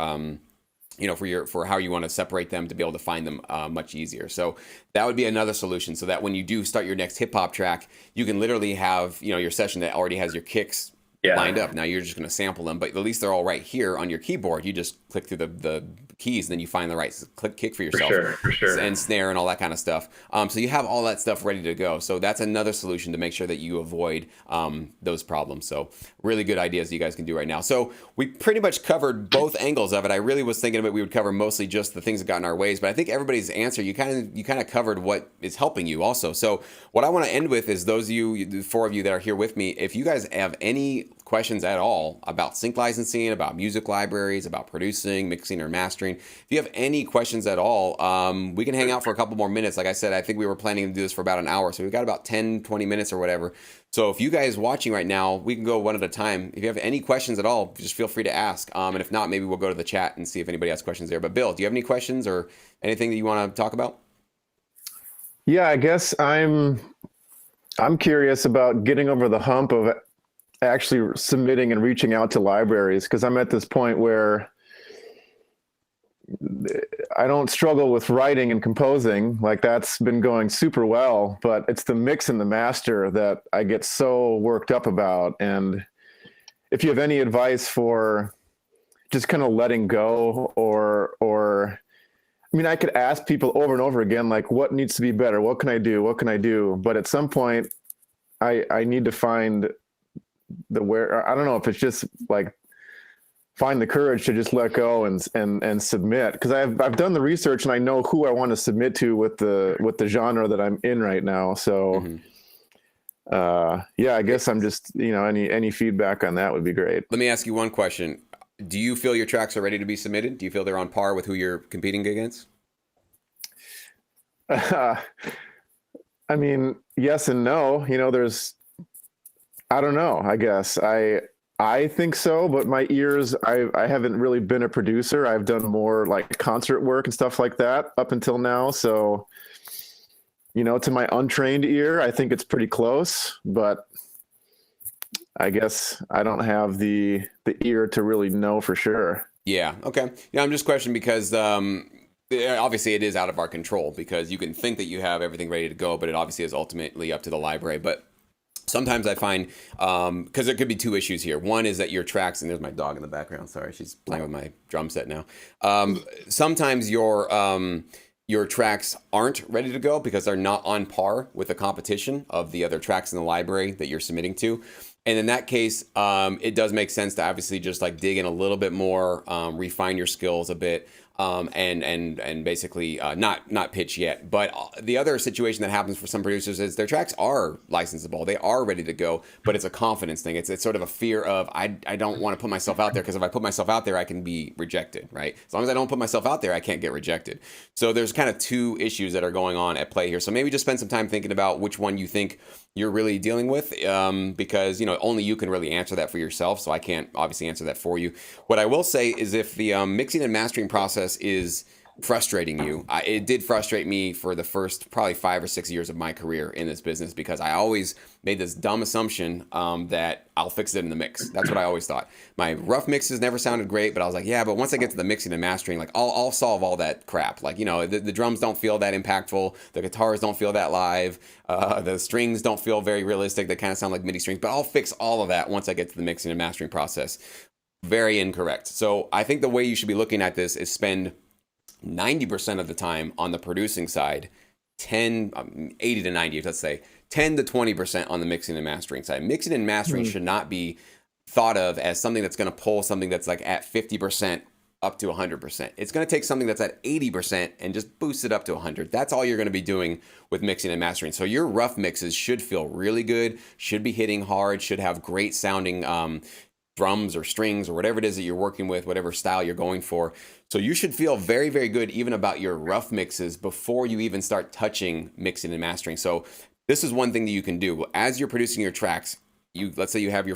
for how you want to separate them to be able to find them much easier. So that would be another solution, so that when you do start your next hip hop track, you can literally have your session that already has your kicks lined up. Now you're just going to sample them, but at least they're all right here on your keyboard. You just click through the keys, and then you find the right kick for yourself, for sure. And snare and all that kind of stuff. So you have all that stuff ready to go. So that's another solution to make sure that you avoid those problems. So really good ideas you guys can do right now. So we pretty much covered both angles of it. I really was thinking we would cover mostly just the things that got in our ways, but I think everybody's answer, you kind of covered what is helping you also. So what I want to end with is those of you, the four of you that are here with me, if you guys have any questions at all about sync licensing, about music libraries, about producing, mixing, or mastering, if you have any questions at all, we can hang out for a couple more minutes. Like I said, I think we were planning to do this for about an hour, so we've got about 10, 20 minutes or whatever. So if you guys watching right now, we can go one at a time. If you have any questions at all, just feel free to ask. And if not, maybe we'll go to the chat and see if anybody has questions there. But Bill, do you have any questions or anything that you want to talk about? Yeah, I guess I'm curious about getting over the hump of actually submitting and reaching out to libraries, because I'm at this point where I don't struggle with writing and composing. Like, that's been going super well, but it's the mix and the master that I get so worked up about. And if you have any advice for just kind of letting go, or I mean, I could ask people over and over again, like, what needs to be better? What can I do? What can I do? But at some point I need to find I don't know if it's just like find the courage to just let go and submit, because I've done the research and I know who I want to submit to with the genre that I'm in right now. So I guess I'm just, any feedback on that would be great. Let me ask you one question. Do you feel your tracks are ready to be submitted? Do you feel they're on par with who you're competing against? I mean, yes and no. I don't know. I guess I think so, but my ears, I haven't really been a producer. I've done more like concert work and stuff like that up until now. So, to my untrained ear, I think it's pretty close, but I guess I don't have the ear to really know for sure. Yeah. Okay. Yeah, I'm just questioning because obviously it is out of our control, because you can think that you have everything ready to go, but it obviously is ultimately up to the library. But sometimes I find, because there could be two issues here. One is that your tracks, and there's my dog in the background. Sorry, she's playing with my drum set now. Sometimes your tracks aren't ready to go because they're not on par with the competition of the other tracks in the library that you're submitting to. And in that case, it does make sense to obviously just like dig in a little bit more, refine your skills a bit, and basically not pitch yet. But the other situation that happens for some producers is their tracks are licensable, they are ready to go, but it's a confidence thing. It's sort of a fear of I don't want to put myself out there, because if I put myself out there, I can be rejected, right? As long as I don't put myself out there, I can't get rejected. So there's kind of two issues that are going on at play here. So maybe just spend some time thinking about which one you think you're really dealing with, because only you can really answer that for yourself, so I can't obviously answer that for you. What I will say is, if the mixing and mastering process is frustrating you, it did frustrate me for the first probably 5 or 6 years of my career in this business, because I always made this dumb assumption that I'll fix it in the mix. That's what I always thought. My rough mixes never sounded great, but I was like, yeah, but once I get to the mixing and mastering, like I'll solve all that crap. Like, the drums don't feel that impactful, the guitars don't feel that live, the strings don't feel very realistic, they kind of sound like MIDI strings, but I'll fix all of that once I get to the mixing and mastering process. Very incorrect. So I think the way you should be looking at this is spend 90% of the time on the producing side, 80 to 90, let's say 10 to 20% on the mixing and mastering side. Mixing and mastering should not be thought of as something that's going to pull something that's like at 50% up to 100%. It's going to take something that's at 80% and just boost it up to 100. That's all you're going to be doing with mixing and mastering. So your rough mixes should feel really good, should be hitting hard, should have great sounding drums or strings or whatever it is that you're working with, whatever style you're going for. So you should feel very, very good even about your rough mixes before you even start touching mixing and mastering. So this is one thing that you can do as you're producing your tracks. Let's say you have you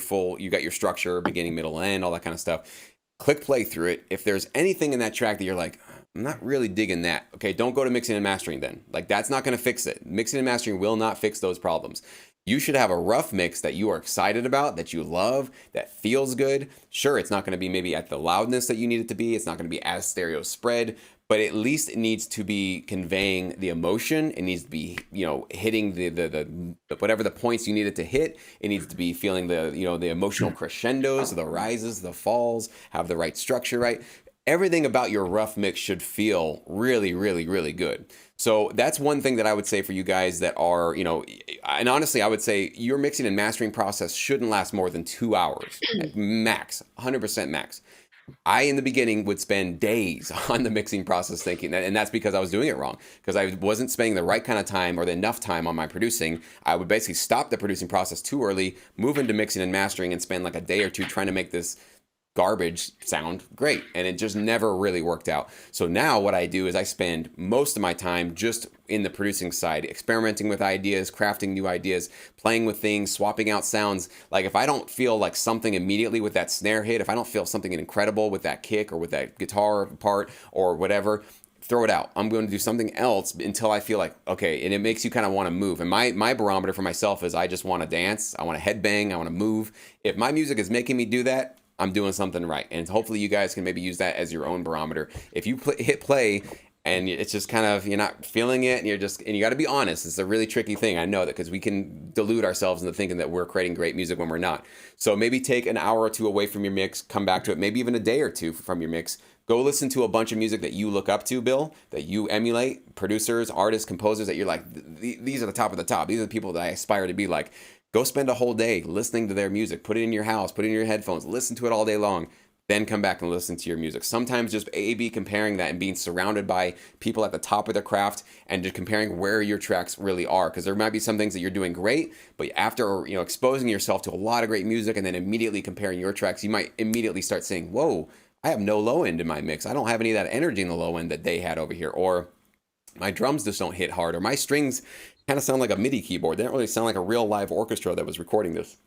got your structure, beginning, middle, end, all that kind of stuff. Click play through it. If there's anything in that track that you're like, I'm not really digging that, okay, don't go to mixing and mastering then. Like, that's not going to fix it. Mixing and mastering will not fix those problems. You should have a rough mix that you are excited about, that you love, that feels good. Sure, it's not going to be maybe at the loudness that you need it to be. It's not going to be as stereo spread, but at least it needs to be conveying the emotion. It needs to be, hitting the whatever the points you need it to hit. It needs to be feeling the emotional crescendos, the rises, the falls, have the right structure, right? Everything about your rough mix should feel really, really, really good. So that's one thing that I would say for you guys that are, and honestly, I would say your mixing and mastering process shouldn't last more than 2 hours, max, 100% max. I, in the beginning, would spend days on the mixing process thinking that, and that's because I was doing it wrong, because I wasn't spending the right kind of time or enough time on my producing. I would basically stop the producing process too early, move into mixing and mastering, and spend like a day or two trying to make this garbage sound great, and it just never really worked out. So now what I do is I spend most of my time just in the producing side, experimenting with ideas, crafting new ideas, playing with things, swapping out sounds. Like if I don't feel like something immediately with that snare hit, if I don't feel something incredible with that kick or with that guitar part or whatever, throw it out. I'm going to do something else until I feel like, okay, and it makes you kind of want to move. And my barometer for myself is I just want to dance, I want to headbang, I want to move. If my music is making me do that, I'm doing something right. And hopefully you guys can maybe use that as your own barometer. If you hit play and it's just kind of, you're not feeling it, and you got to be honest. It's a really tricky thing. I know that, because we can delude ourselves into thinking that we're creating great music when we're not. So maybe take an hour or two away from your mix, come back to it, maybe even a day or two from your mix. Go listen to a bunch of music that you look up to, Bill, that you emulate, producers, artists, composers that you're like, these are the top of the top. These are the people that I aspire to be like. Go spend a whole day listening to their music. Put it in your house, put it in your headphones, listen to it all day long, then come back and listen to your music. Sometimes just A/B comparing that and being surrounded by people at the top of their craft and just comparing where your tracks really are. Because there might be some things that you're doing great, but after exposing yourself to a lot of great music and then immediately comparing your tracks, you might immediately start saying, whoa, I have no low end in my mix. I don't have any of that energy in the low end that they had over here. Or my drums just don't hit hard, or my strings kind of sound like a MIDI keyboard. They don't really sound like a real live orchestra that was recording this.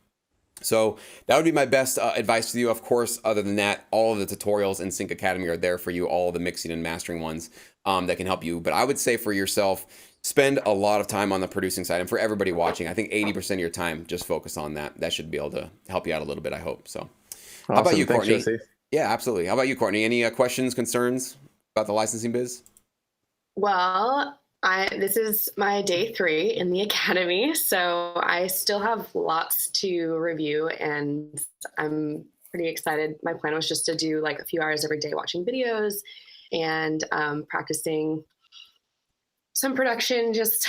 So that would be my best advice to you. Of course, other than that, all of the tutorials in Sync Academy are there for you, all the mixing and mastering ones that can help you. But I would say for yourself, spend a lot of time on the producing side. And for everybody watching, I think 80% of your time, just focus on that. That should be able to help you out a little bit, I hope. So Awesome. How about you, Thanks, Courtney? Jesse. Yeah, absolutely. How about you, Courtney? Any questions, concerns about the licensing biz? Well, this is my day 3 in the academy, so I still have lots to review, and I'm pretty excited. My plan was just to do like a few hours every day watching videos and practicing some production. Just,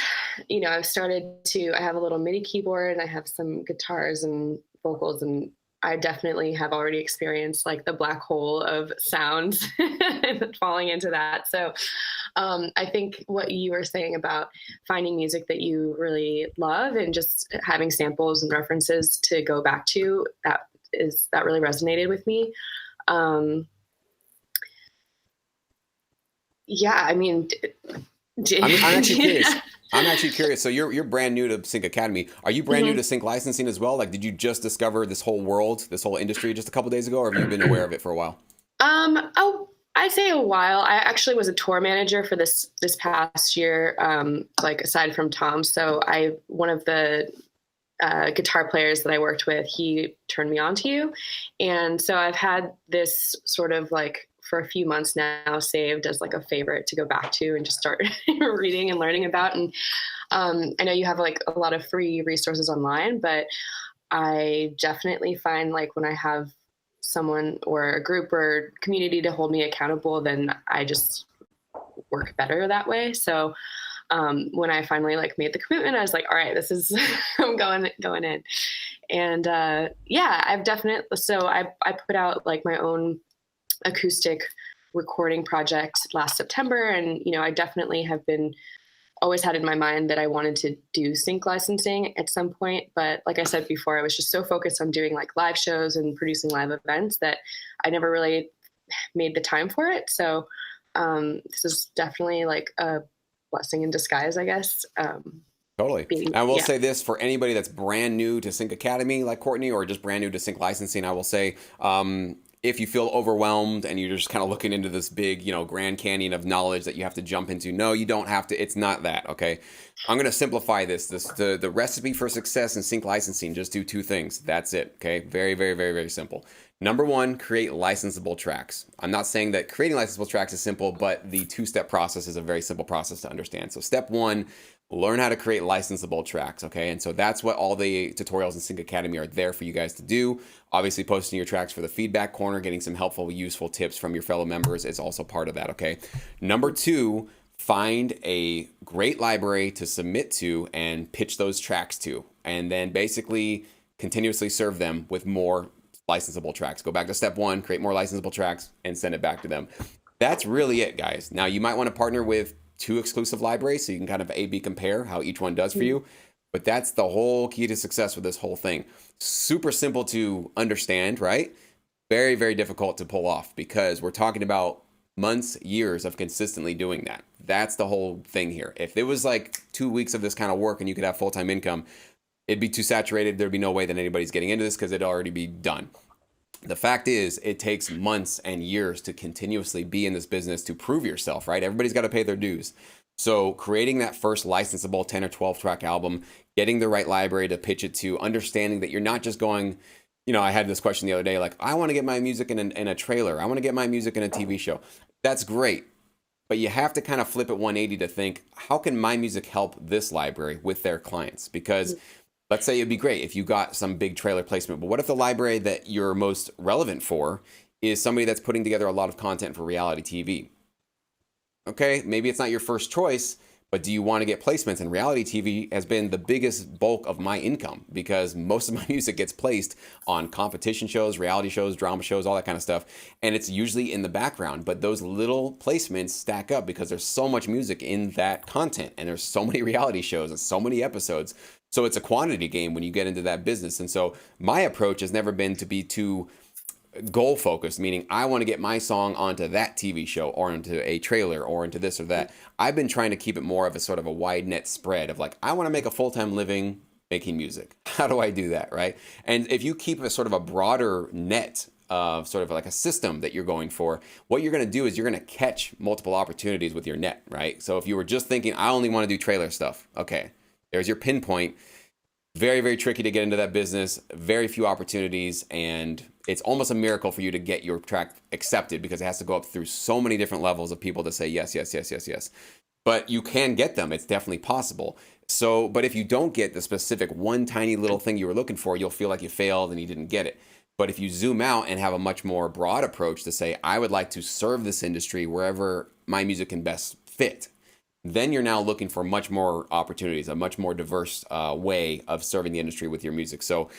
I've started to, I have a little MIDI keyboard, and I have some guitars and vocals, and I definitely have already experienced like the black hole of sounds and falling into that. So I think what you were saying about finding music that you really love and just having samples and references to go back to, that really resonated with me. Yeah, I mean, I'm actually curious. I'm actually curious. So you're brand new to Sync Academy. Are you brand new to Sync licensing as well? Like, did you just discover this whole world, this whole industry just a couple days ago, or have you been aware of it for a while? I'd say a while. I actually was a tour manager for this past year, like aside from Tom. So one of the guitar players that I worked with, he turned me on to you. And so I've had this sort of like for a few months now saved as like a favorite to go back to and just start reading and learning about. And I know you have like a lot of free resources online, but I definitely find like when I have someone or a group or community to hold me accountable, then I just work better that way. So when I finally like made the commitment, I was like, all right, this is, I'm going in. And yeah, I've definitely, so I put out like my own acoustic recording project last September. And, you know, I definitely have been always had in my mind that I wanted to do sync licensing at some point. But like I said before, I was just so focused on doing like live shows and producing live events that I never really made the time for it. So this is definitely like a blessing in disguise, I guess. Totally. I will say this for anybody that's brand new to Sync Academy, like Courtney, or just brand new to Sync licensing, I will say, if you feel overwhelmed and you're just kind of looking into this big, you know, Grand Canyon of knowledge that you have to jump into, no, you don't have to. It's not that. Okay. I'm going to simplify this. The recipe for success in sync licensing, just do two things. That's it. Okay. Very, very, very, very simple. Number one, create licensable tracks. I'm not saying that creating licensable tracks is simple, but the two-step process is a very simple process to understand. So step one, learn how to create licensable tracks, okay? And so that's what all the tutorials in Sync Academy are there for you guys to do. Obviously, posting your tracks for the feedback corner, getting some helpful, useful tips from your fellow members is also part of that, okay? Number two, find a great library to submit to and pitch those tracks to, and then basically continuously serve them with more licensable tracks. Go back to step one, create more licensable tracks, and send it back to them. That's really it, guys. Now, you might want to partner with 2 exclusive libraries so you can kind of A/B compare how each one does for you. But that's the whole key to success with this whole thing. Super simple to understand, right? Very, very difficult to pull off because we're talking about months, years of consistently doing that. That's the whole thing here. If it was like 2 weeks of this kind of work and you could have full-time income, it'd be too saturated. There'd be no way that anybody's getting into this because it'd already be done. The fact is, it takes months and years to continuously be in this business to prove yourself, right? Everybody's got to pay their dues. So creating that first licensable 10 or 12 track album, getting the right library to pitch it to, understanding that you're not just going, you know, I had this question the other day, like, I want to get my music in a trailer. I want to get my music in a TV show. That's great. But you have to kind of flip it 180 to think, how can my music help this library with their clients? Because let's say it'd be great if you got some big trailer placement, but what if the library that you're most relevant for is somebody that's putting together a lot of content for reality TV? Okay, maybe it's not your first choice, but do you want to get placements? And reality TV has been the biggest bulk of my income because most of my music gets placed on competition shows, reality shows, drama shows, all that kind of stuff. And it's usually in the background, but those little placements stack up because there's so much music in that content and there's so many reality shows and so many episodes. So it's a quantity game when you get into that business. And so my approach has never been to be too goal focused, meaning I want to get my song onto that TV show or into a trailer or into this or that. I've been trying to keep it more of a sort of a wide net spread of like, I want to make a full-time living making music. How do I do that, right? And if you keep a sort of a broader net of sort of like a system that you're going for, what you're going to do is you're going to catch multiple opportunities with your net, right? So if you were just thinking, I only want to do trailer stuff, okay, there's your pinpoint. Very, very tricky to get into that business, very few opportunities, and it's almost a miracle for you to get your track accepted because it has to go up through so many different levels of people to say yes, yes, yes, yes, yes. But you can get them. It's definitely possible. So, but if you don't get the specific one tiny little thing you were looking for, you'll feel like you failed and you didn't get it. But if you zoom out and have a much more broad approach to say, I would like to serve this industry wherever my music can best fit, then you're now looking for much more opportunities, a much more diverse way of serving the industry with your music. So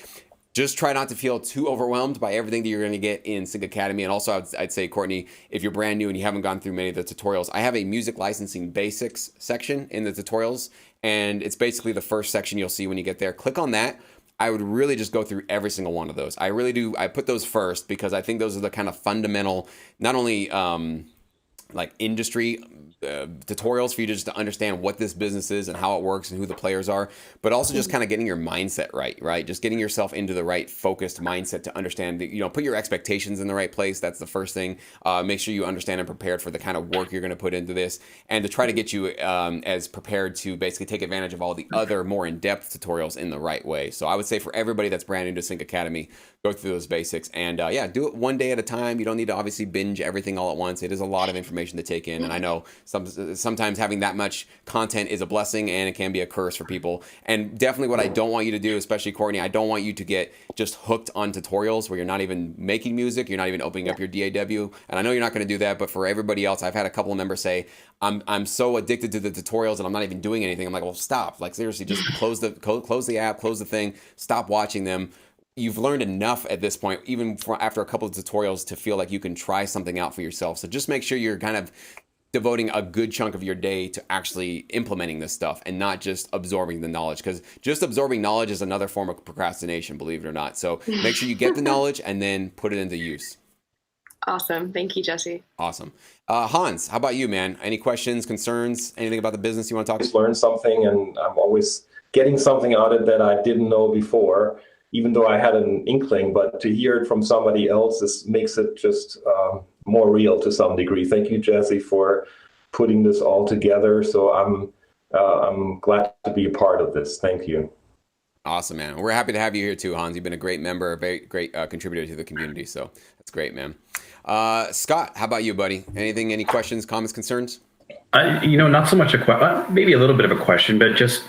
just try not to feel too overwhelmed by everything that you're going to get in Sync Academy. And also, I'd say, Courtney, if you're brand new and you haven't gone through many of the tutorials, I have a music licensing basics section in the tutorials. And it's basically the first section you'll see when you get there. Click on that. I would really just go through every single one of those. I really do. I put those first because I think those are the kind of fundamental, not only like industry tutorials for you just to understand what this business is and how it works and who the players are, but also just kind of getting your mindset right? Just getting yourself into the right focused mindset to understand, put your expectations in the right place. That's the first thing. Make sure you understand and prepared for the kind of work you're going to put into this, and to try to get you as prepared to basically take advantage of all the other more in-depth tutorials in the right way. So I would say for everybody that's brand new to Sync Academy, go through those basics and do it one day at a time. You don't need to obviously binge everything all at once. It is a lot of information information to take in. And I know sometimes having that much content is a blessing and it can be a curse for people. And definitely what I don't want you to do, especially Courtney, I don't want you to get just hooked on tutorials where you're not even making music, you're not even opening up your DAW. And I know you're not going to do that, but for everybody else, I've had a couple of members say, I'm so addicted to the tutorials and I'm not even doing anything. I'm like, well, stop. Like seriously, just close the app, close the thing, stop watching them. You've learned enough at this point, even after a couple of tutorials, to feel like you can try something out for yourself. So just make sure you're kind of devoting a good chunk of your day to actually implementing this stuff and not just absorbing the knowledge, because just absorbing knowledge is another form of procrastination, believe it or not. So make sure you get the knowledge and then put it into use. Awesome. Thank you, Jesse. Awesome. Hans, how about you, man? Any questions, concerns, anything about the business you want to talk about? Just learn something, and I'm always getting something out of it that I didn't know before, even though I had an inkling, but to hear it from somebody else makes it just more real to some degree. Thank you, Jesse, for putting this all together. So I'm glad to be a part of this. Thank you. Awesome, man. We're happy to have you here too, Hans. You've been a great member, a very great contributor to the community. So that's great, man. Scott, how about you, buddy? Any questions, comments, concerns? Not so much maybe a little bit of a question, but just,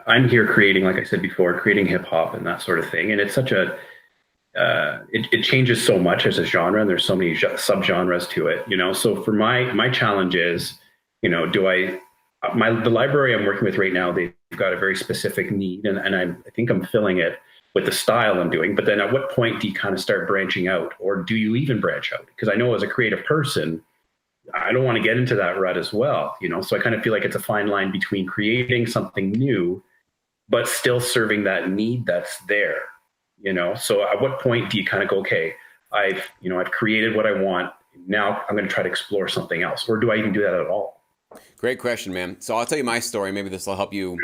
I'm here creating, like I said before, creating hip hop and that sort of thing. And it's such it changes so much as a genre, and there's so many subgenres to it, so for my challenge is, the library I'm working with right now, they've got a very specific need, and I think I'm filling it with the style I'm doing. But then at what point do you kind of start branching out, or do you even branch out? Because I know as a creative person, I don't want to get into that rut as well, so I kind of feel like it's a fine line between creating something new, but still serving that need that's there, so at what point do you kind of go, okay, I've created what I want. Now I'm going to try to explore something else, or do I even do that at all? Great question, man. So I'll tell you my story. Maybe this will help you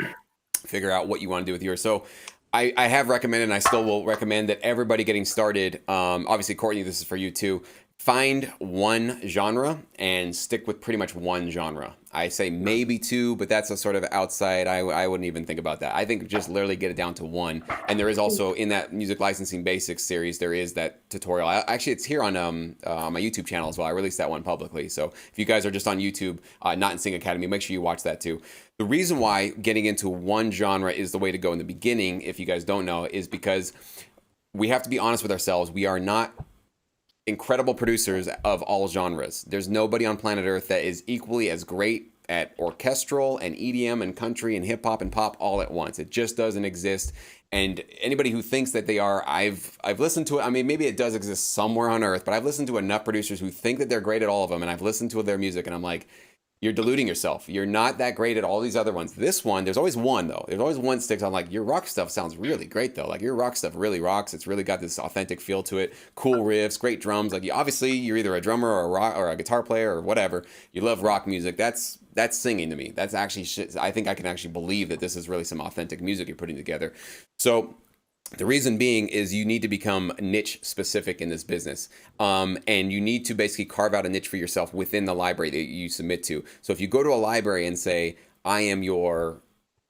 figure out what you want to do with yours. So I have recommended, and I still will recommend, that everybody getting started, obviously, Courtney, this is for you too, find one genre and stick with pretty much one genre. I say maybe two, but that's a sort of outside. I wouldn't even think about that. I think just literally get it down to one. And there is also, in that Music Licensing Basics series, there is that tutorial. Actually, it's here on my YouTube channel as well. I released that one publicly. So if you guys are just on YouTube, not in Sing Academy, make sure you watch that too. The reason why getting into one genre is the way to go in the beginning, if you guys don't know, is because we have to be honest with ourselves. We are not incredible producers of all genres. There's nobody on planet Earth that is equally as great at orchestral and EDM and country and hip hop and pop all at once. It just doesn't exist. And anybody who thinks that they are, I've listened to it. I mean, maybe it does exist somewhere on Earth, but I've listened to enough producers who think that they're great at all of them, and I've listened to their music, and I'm like, you're deluding yourself. You're not that great at all these other ones. This one, there's always one though. There's always one sticks on. Like, your rock stuff sounds really great though. Like, your rock stuff really rocks. It's really got this authentic feel to it. Cool riffs, great drums. Like, obviously you're either a drummer or a rock or a guitar player or whatever. You love rock music. That's singing to me. That's actually shit. I think I can actually believe that this is really some authentic music you're putting together. So the reason being is you need to become niche specific in this business. And you need to basically carve out a niche for yourself within the library that you submit to. So if you go to a library and say, I am your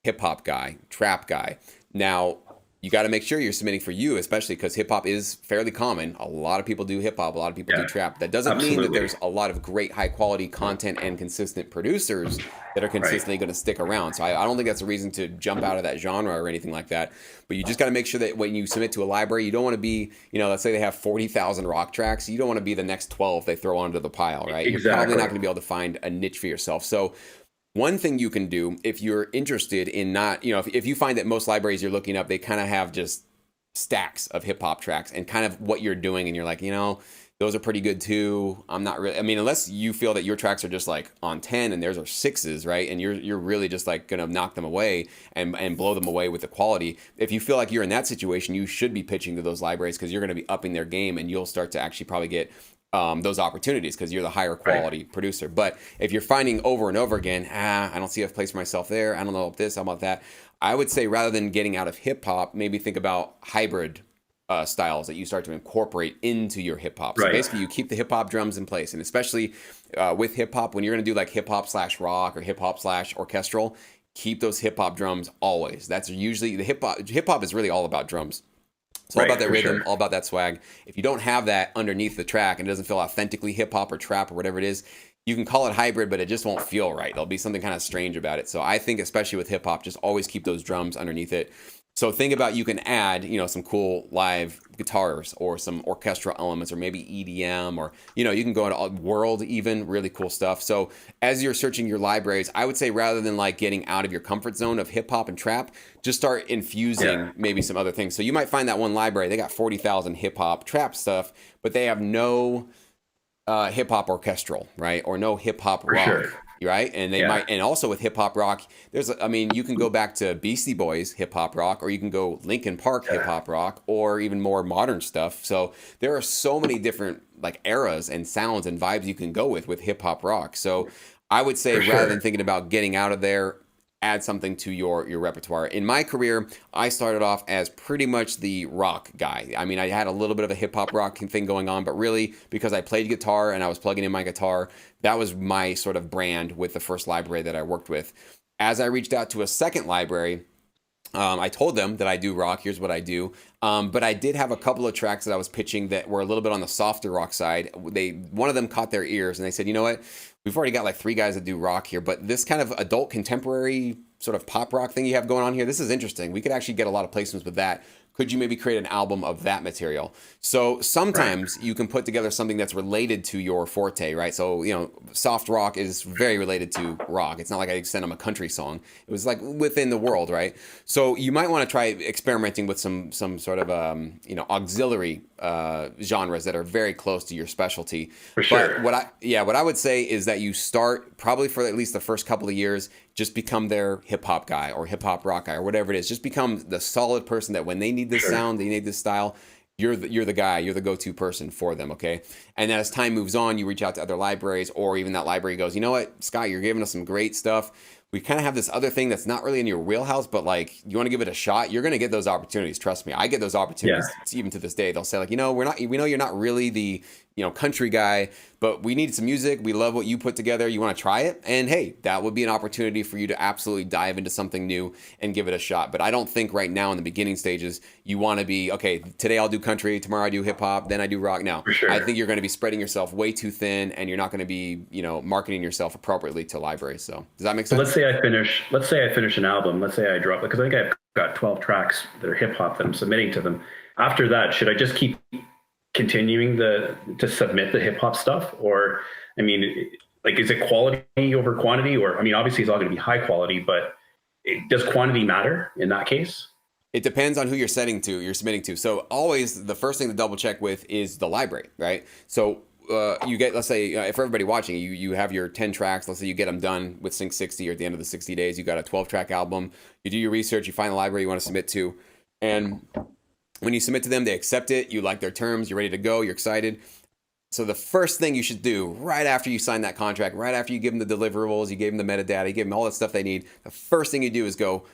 hip hop guy, trap guy, now you got to make sure you're submitting for you, especially because hip hop is fairly common. A lot of people do hip hop, a lot of people do trap. That doesn't mean that there's a lot of great high quality content and consistent producers that are consistently going to stick around. So I don't think that's a reason to jump out of that genre or anything like that. But you just got to make sure that when you submit to a library, you don't want to be, let's say they have 40,000 rock tracks. You don't want to be the next 12 they throw onto the pile, right? Exactly. You're probably not going to be able to find a niche for yourself. So one thing you can do if you're interested in not, if you find that most libraries you're looking up, they kind of have just stacks of hip hop tracks and kind of what you're doing, and you're like, those are pretty good too. I'm not really, unless you feel that your tracks are just like on 10 and theirs are 6s, right? And you're really just like going to knock them away and blow them away with the quality. If you feel like you're in that situation, you should be pitching to those libraries because you're going to be upping their game, and you'll start to actually probably get those opportunities because you're the higher quality producer. But if you're finding over and over again, I don't see a place for myself there, I don't know about this, how about that, I would say rather than getting out of hip hop, maybe think about hybrid styles that you start to incorporate into your hip hop. So basically you keep the hip hop drums in place, and especially with hip hop, when you're going to do like hip hop / rock or hip hop / orchestral, keep those hip hop drums always. That's usually the hip hop is really all about drums. It's all about that rhythm, all about that swag. If you don't have that underneath the track and it doesn't feel authentically hip hop or trap or whatever it is, you can call it hybrid, but it just won't feel right. There'll be something kind of strange about it. So I think, especially with hip hop, just always keep those drums underneath it. So think about, you can add, some cool live guitars or some orchestral elements, or maybe EDM, or, you can go into world, even really cool stuff. So as you're searching your libraries, I would say, rather than like getting out of your comfort zone of hip hop and trap, just start infusing maybe some other things. So you might find that one library, they got 40,000 hip hop trap stuff, but they have no hip hop orchestral, right? Or no hip hop rock. Sure. Right. And they might, and also with hip hop rock, you can go back to Beastie Boys hip hop rock, or you can go Linkin Park hip hop rock, or even more modern stuff. So there are so many different like eras and sounds and vibes you can go with hip hop rock. So I would say, rather than thinking about getting out of there, add something to your repertoire. In my career, I started off as pretty much the rock guy. I mean, I had a little bit of a hip hop rock thing going on, but really because I played guitar and I was plugging in my guitar, that was my sort of brand with the first library that I worked with. As I reached out to a second library, I told them that I do rock. Here's what I do. But I did have a couple of tracks that I was pitching that were a little bit on the softer rock side. One of them caught their ears, and they said, you know what? We've already got like 3 guys that do rock here, but this kind of adult contemporary sort of pop rock thing you have going on here, this is interesting. We could actually get a lot of placements with that. Could you maybe create an album of that material? So sometimes you can put together something that's related to your forte, right? So, soft rock is very related to rock. It's not like I sent them a country song. It was like within the world, right? So you might want to try experimenting with some sort of, auxiliary genres that are very close to your specialty. For sure. But what I would say is that you start, probably for at least the first couple of years, just become their hip hop guy or hip hop rock guy or whatever it is. Just become the solid person that when they need this sound, they need this style, you're the guy, you're the go-to person for them, okay? And then as time moves on, you reach out to other libraries, or even that library goes, you know what, Scott, you're giving us some great stuff. We kind of have this other thing that's not really in your wheelhouse, but like, you want to give it a shot, you're going to get those opportunities. Trust me. I get those opportunities even to this day. They'll say like, we know you're not really the, country guy, but we need some music. We love what you put together. You want to try it? And hey, that would be an opportunity for you to absolutely dive into something new and give it a shot. But I don't think right now in the beginning stages, you want to be, okay, today I'll do country, tomorrow I do hip hop, then I do rock. No, I think you're going to be spreading yourself way too thin, and you're not going to be, marketing yourself appropriately to libraries. So does that make sense? So let's say I finish an album. Let's say I drop, because I think I've got 12 tracks that are hip hop that I'm submitting to them. After that, should I just keep continuing to submit the hip hop stuff? Or, is it quality over quantity? Or, obviously it's all going to be high quality, but does quantity matter in that case? It depends on who you're submitting to. So always the first thing to double check with is the library, right? So you get, let's say, for everybody watching, you have your 10 tracks. Let's say you get them done with Sync 60, or at the end of the 60 days, you got a 12-track album. You do your research, you find the library you want to submit to, and when you submit to them, they accept it. You like their terms. You're ready to go. You're excited. So the first thing you should do right after you sign that contract, right after you give them the deliverables, you gave them the metadata, you give them all that stuff they need, the first thing you do is go,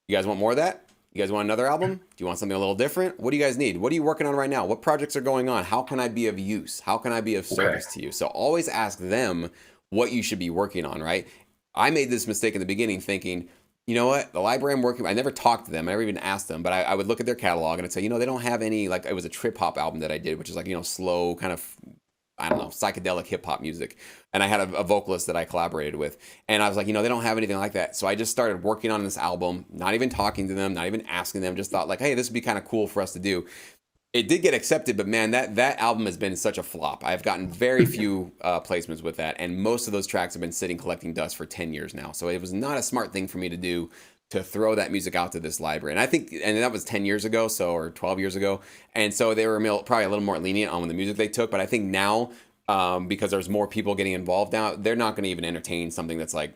you guys want more of that? You guys want another album? Do you want something a little different? What do you guys need? What are you working on right now? What projects are going on? How can I be of use? How can I be of service to you? So always ask them what you should be working on, right? I made this mistake in the beginning thinking, you know what, the library I'm working with, I never talked to them. I never even asked them, but I would look at their catalog and I'd say, they don't have any, like, it was a trip hop album that I did, which is like, slow kind of, I don't know, psychedelic hip hop music. And I had a vocalist that I collaborated with. And I was like, they don't have anything like that. So I just started working on this album, not even talking to them, not even asking them, just thought like, hey, this would be kind of cool for us to do. It did get accepted, but man, that album has been such a flop. I've gotten very few placements with that. And most of those tracks have been sitting collecting dust for 10 years now. So it was not a smart thing for me to do, to throw that music out to this library. And that was 10 years ago, or 12 years ago. And so they were probably a little more lenient on the music they took. But I think now, because there's more people getting involved now, they're not going to even entertain something that's like,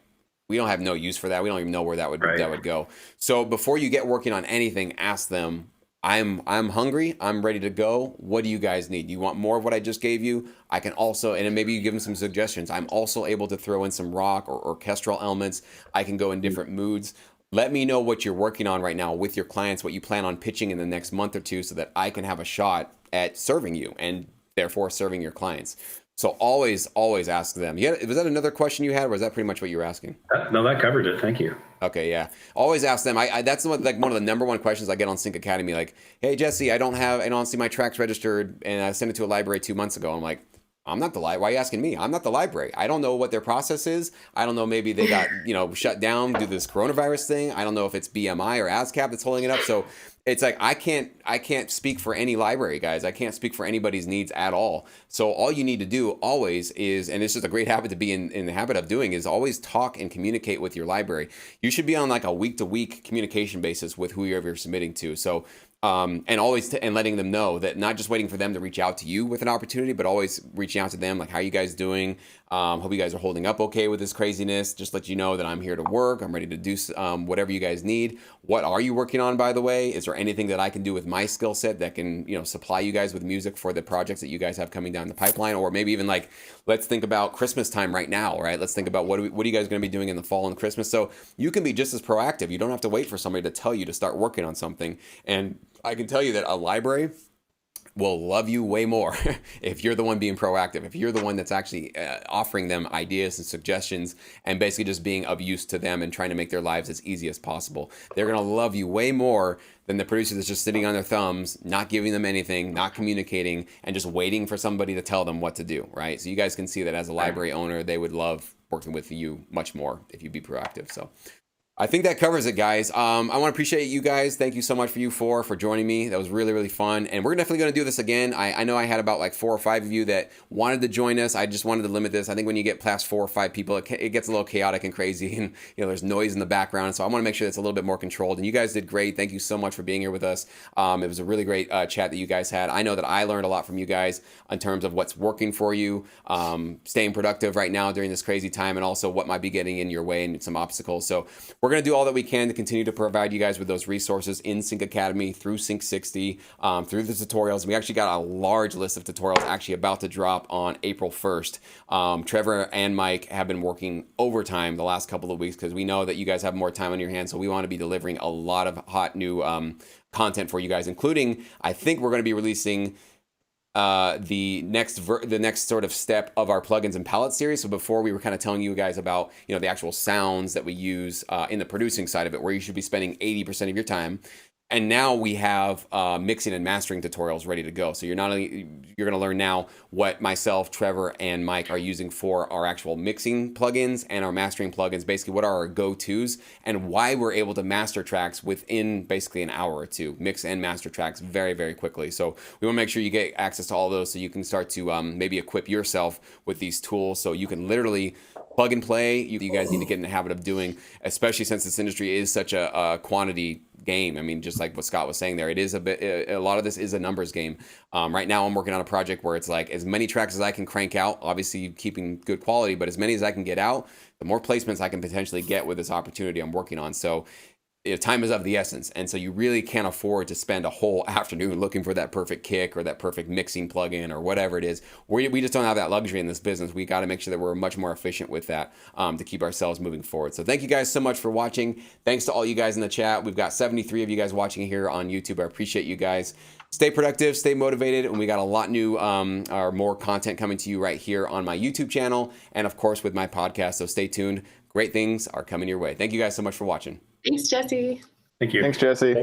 we don't have no use for that. We don't even know where that would go. So before you get working on anything, ask them, I'm hungry. I'm ready to go. What do you guys need? You want more of what I just gave you? I can also, and then maybe you give them some suggestions. I'm also able to throw in some rock or orchestral elements. I can go in different moods. Let me know what you're working on right now with your clients, what you plan on pitching in the next month or two, so that I can have a shot at serving you and therefore serving your clients. So always ask them. Was that another question you had, or was that pretty much what you were asking? No, that covered it. Thank you. Okay, yeah. Always ask them. That's one of the number one questions I get on Sync Academy. Like, hey, Jesse, I don't see my tracks registered, and I sent it to a library 2 months ago. I'm like, I'm not the library. Why are you asking me? I'm not the library. I don't know what their process is. I don't know. Maybe they got, shut down due to this coronavirus thing. I don't know if it's BMI or ASCAP that's holding it up. So it's like, I can't speak for any library, guys. I can't speak for anybody's needs at all. So all you need to do always is, and it's just a great habit to be in the habit of doing, is always talk and communicate with your library. You should be on like a week-to-week communication basis with whoever you're submitting to. So and always and letting them know that, not just waiting for them to reach out to you with an opportunity, but always reaching out to them, like, how are you guys doing? Hope you guys are holding up okay with this craziness. Just let you know that I'm here to work. I'm ready to do whatever you guys need. What are you working on, by the way? Is there anything that I can do with my skill set that can, supply you guys with music for the projects that you guys have coming down the pipeline? Or maybe even like, let's think about Christmas time right now, right? Let's think about what are you guys going to be doing in the fall and Christmas? So you can be just as proactive. You don't have to wait for somebody to tell you to start working on something. And I can tell you that a library will love you way more if you're the one being proactive, if you're the one that's actually offering them ideas and suggestions and basically just being of use to them and trying to make their lives as easy as possible. They're going to love you way more than the producer that's just sitting on their thumbs, not giving them anything, not communicating, and just waiting for somebody to tell them what to do, right? So you guys can see that as a library owner, they would love working with you much more if you be proactive. So I think that covers it, guys. I want to appreciate you guys. Thank you so much for joining me. That was really, really fun. And we're definitely going to do this again. I know I had about like 4 or 5 of you that wanted to join us. I just wanted to limit this. I think when you get past 4 or 5 people, it gets a little chaotic and crazy, and there's noise in the background. So I want to make sure it's a little bit more controlled. And you guys did great. Thank you so much for being here with us. It was a really great chat that you guys had. I know that I learned a lot from you guys in terms of what's working for you, staying productive right now during this crazy time, and also what might be getting in your way and some obstacles. So we're going to do all that we can to continue to provide you guys with those resources in Sync Academy, through Sync 60, through the tutorials. We actually got a large list of tutorials actually about to drop on April 1st. Trevor and Mike have been working overtime the last couple of weeks because we know that you guys have more time on your hands. So we want to be delivering a lot of hot new content for you guys, including, I think we're going to be releasing the next sort of step of our plugins and palette series. So before, we were kind of telling you guys about the actual sounds that we use in the producing side of it, where you should be spending 80% of your time. And now we have mixing and mastering tutorials ready to go. So you're going to learn now what myself, Trevor, and Mike are using for our actual mixing plugins and our mastering plugins. Basically, what are our go-tos and why we're able to master tracks within basically an hour or two. Mix and master tracks very, very quickly. So we want to make sure you get access to all those so you can start to maybe equip yourself with these tools so you can literally plug and play. You guys need to get in the habit of doing, especially since this industry is such a quantity game. I mean, just like what Scott was saying there, it is a lot of this is a numbers game. Right now I'm working on a project where it's like as many tracks as I can crank out, obviously keeping good quality, but as many as I can get out, the more placements I can potentially get with this opportunity I'm working on. So time is of the essence, and so you really can't afford to spend a whole afternoon looking for that perfect kick or that perfect mixing plugin or whatever it is. We just don't have that luxury in this business. We got to make sure that we're much more efficient with that to keep ourselves moving forward. So thank you guys so much for watching. Thanks to all you guys in the chat. We've got 73 of you guys watching here on YouTube. I appreciate you guys. Stay productive, stay motivated, and we got a lot new or more content coming to you right here on my YouTube channel and, of course, with my podcast. So stay tuned. Great things are coming your way. Thank you guys so much for watching. Thanks, Jesse. Thank you. Thanks, Jesse.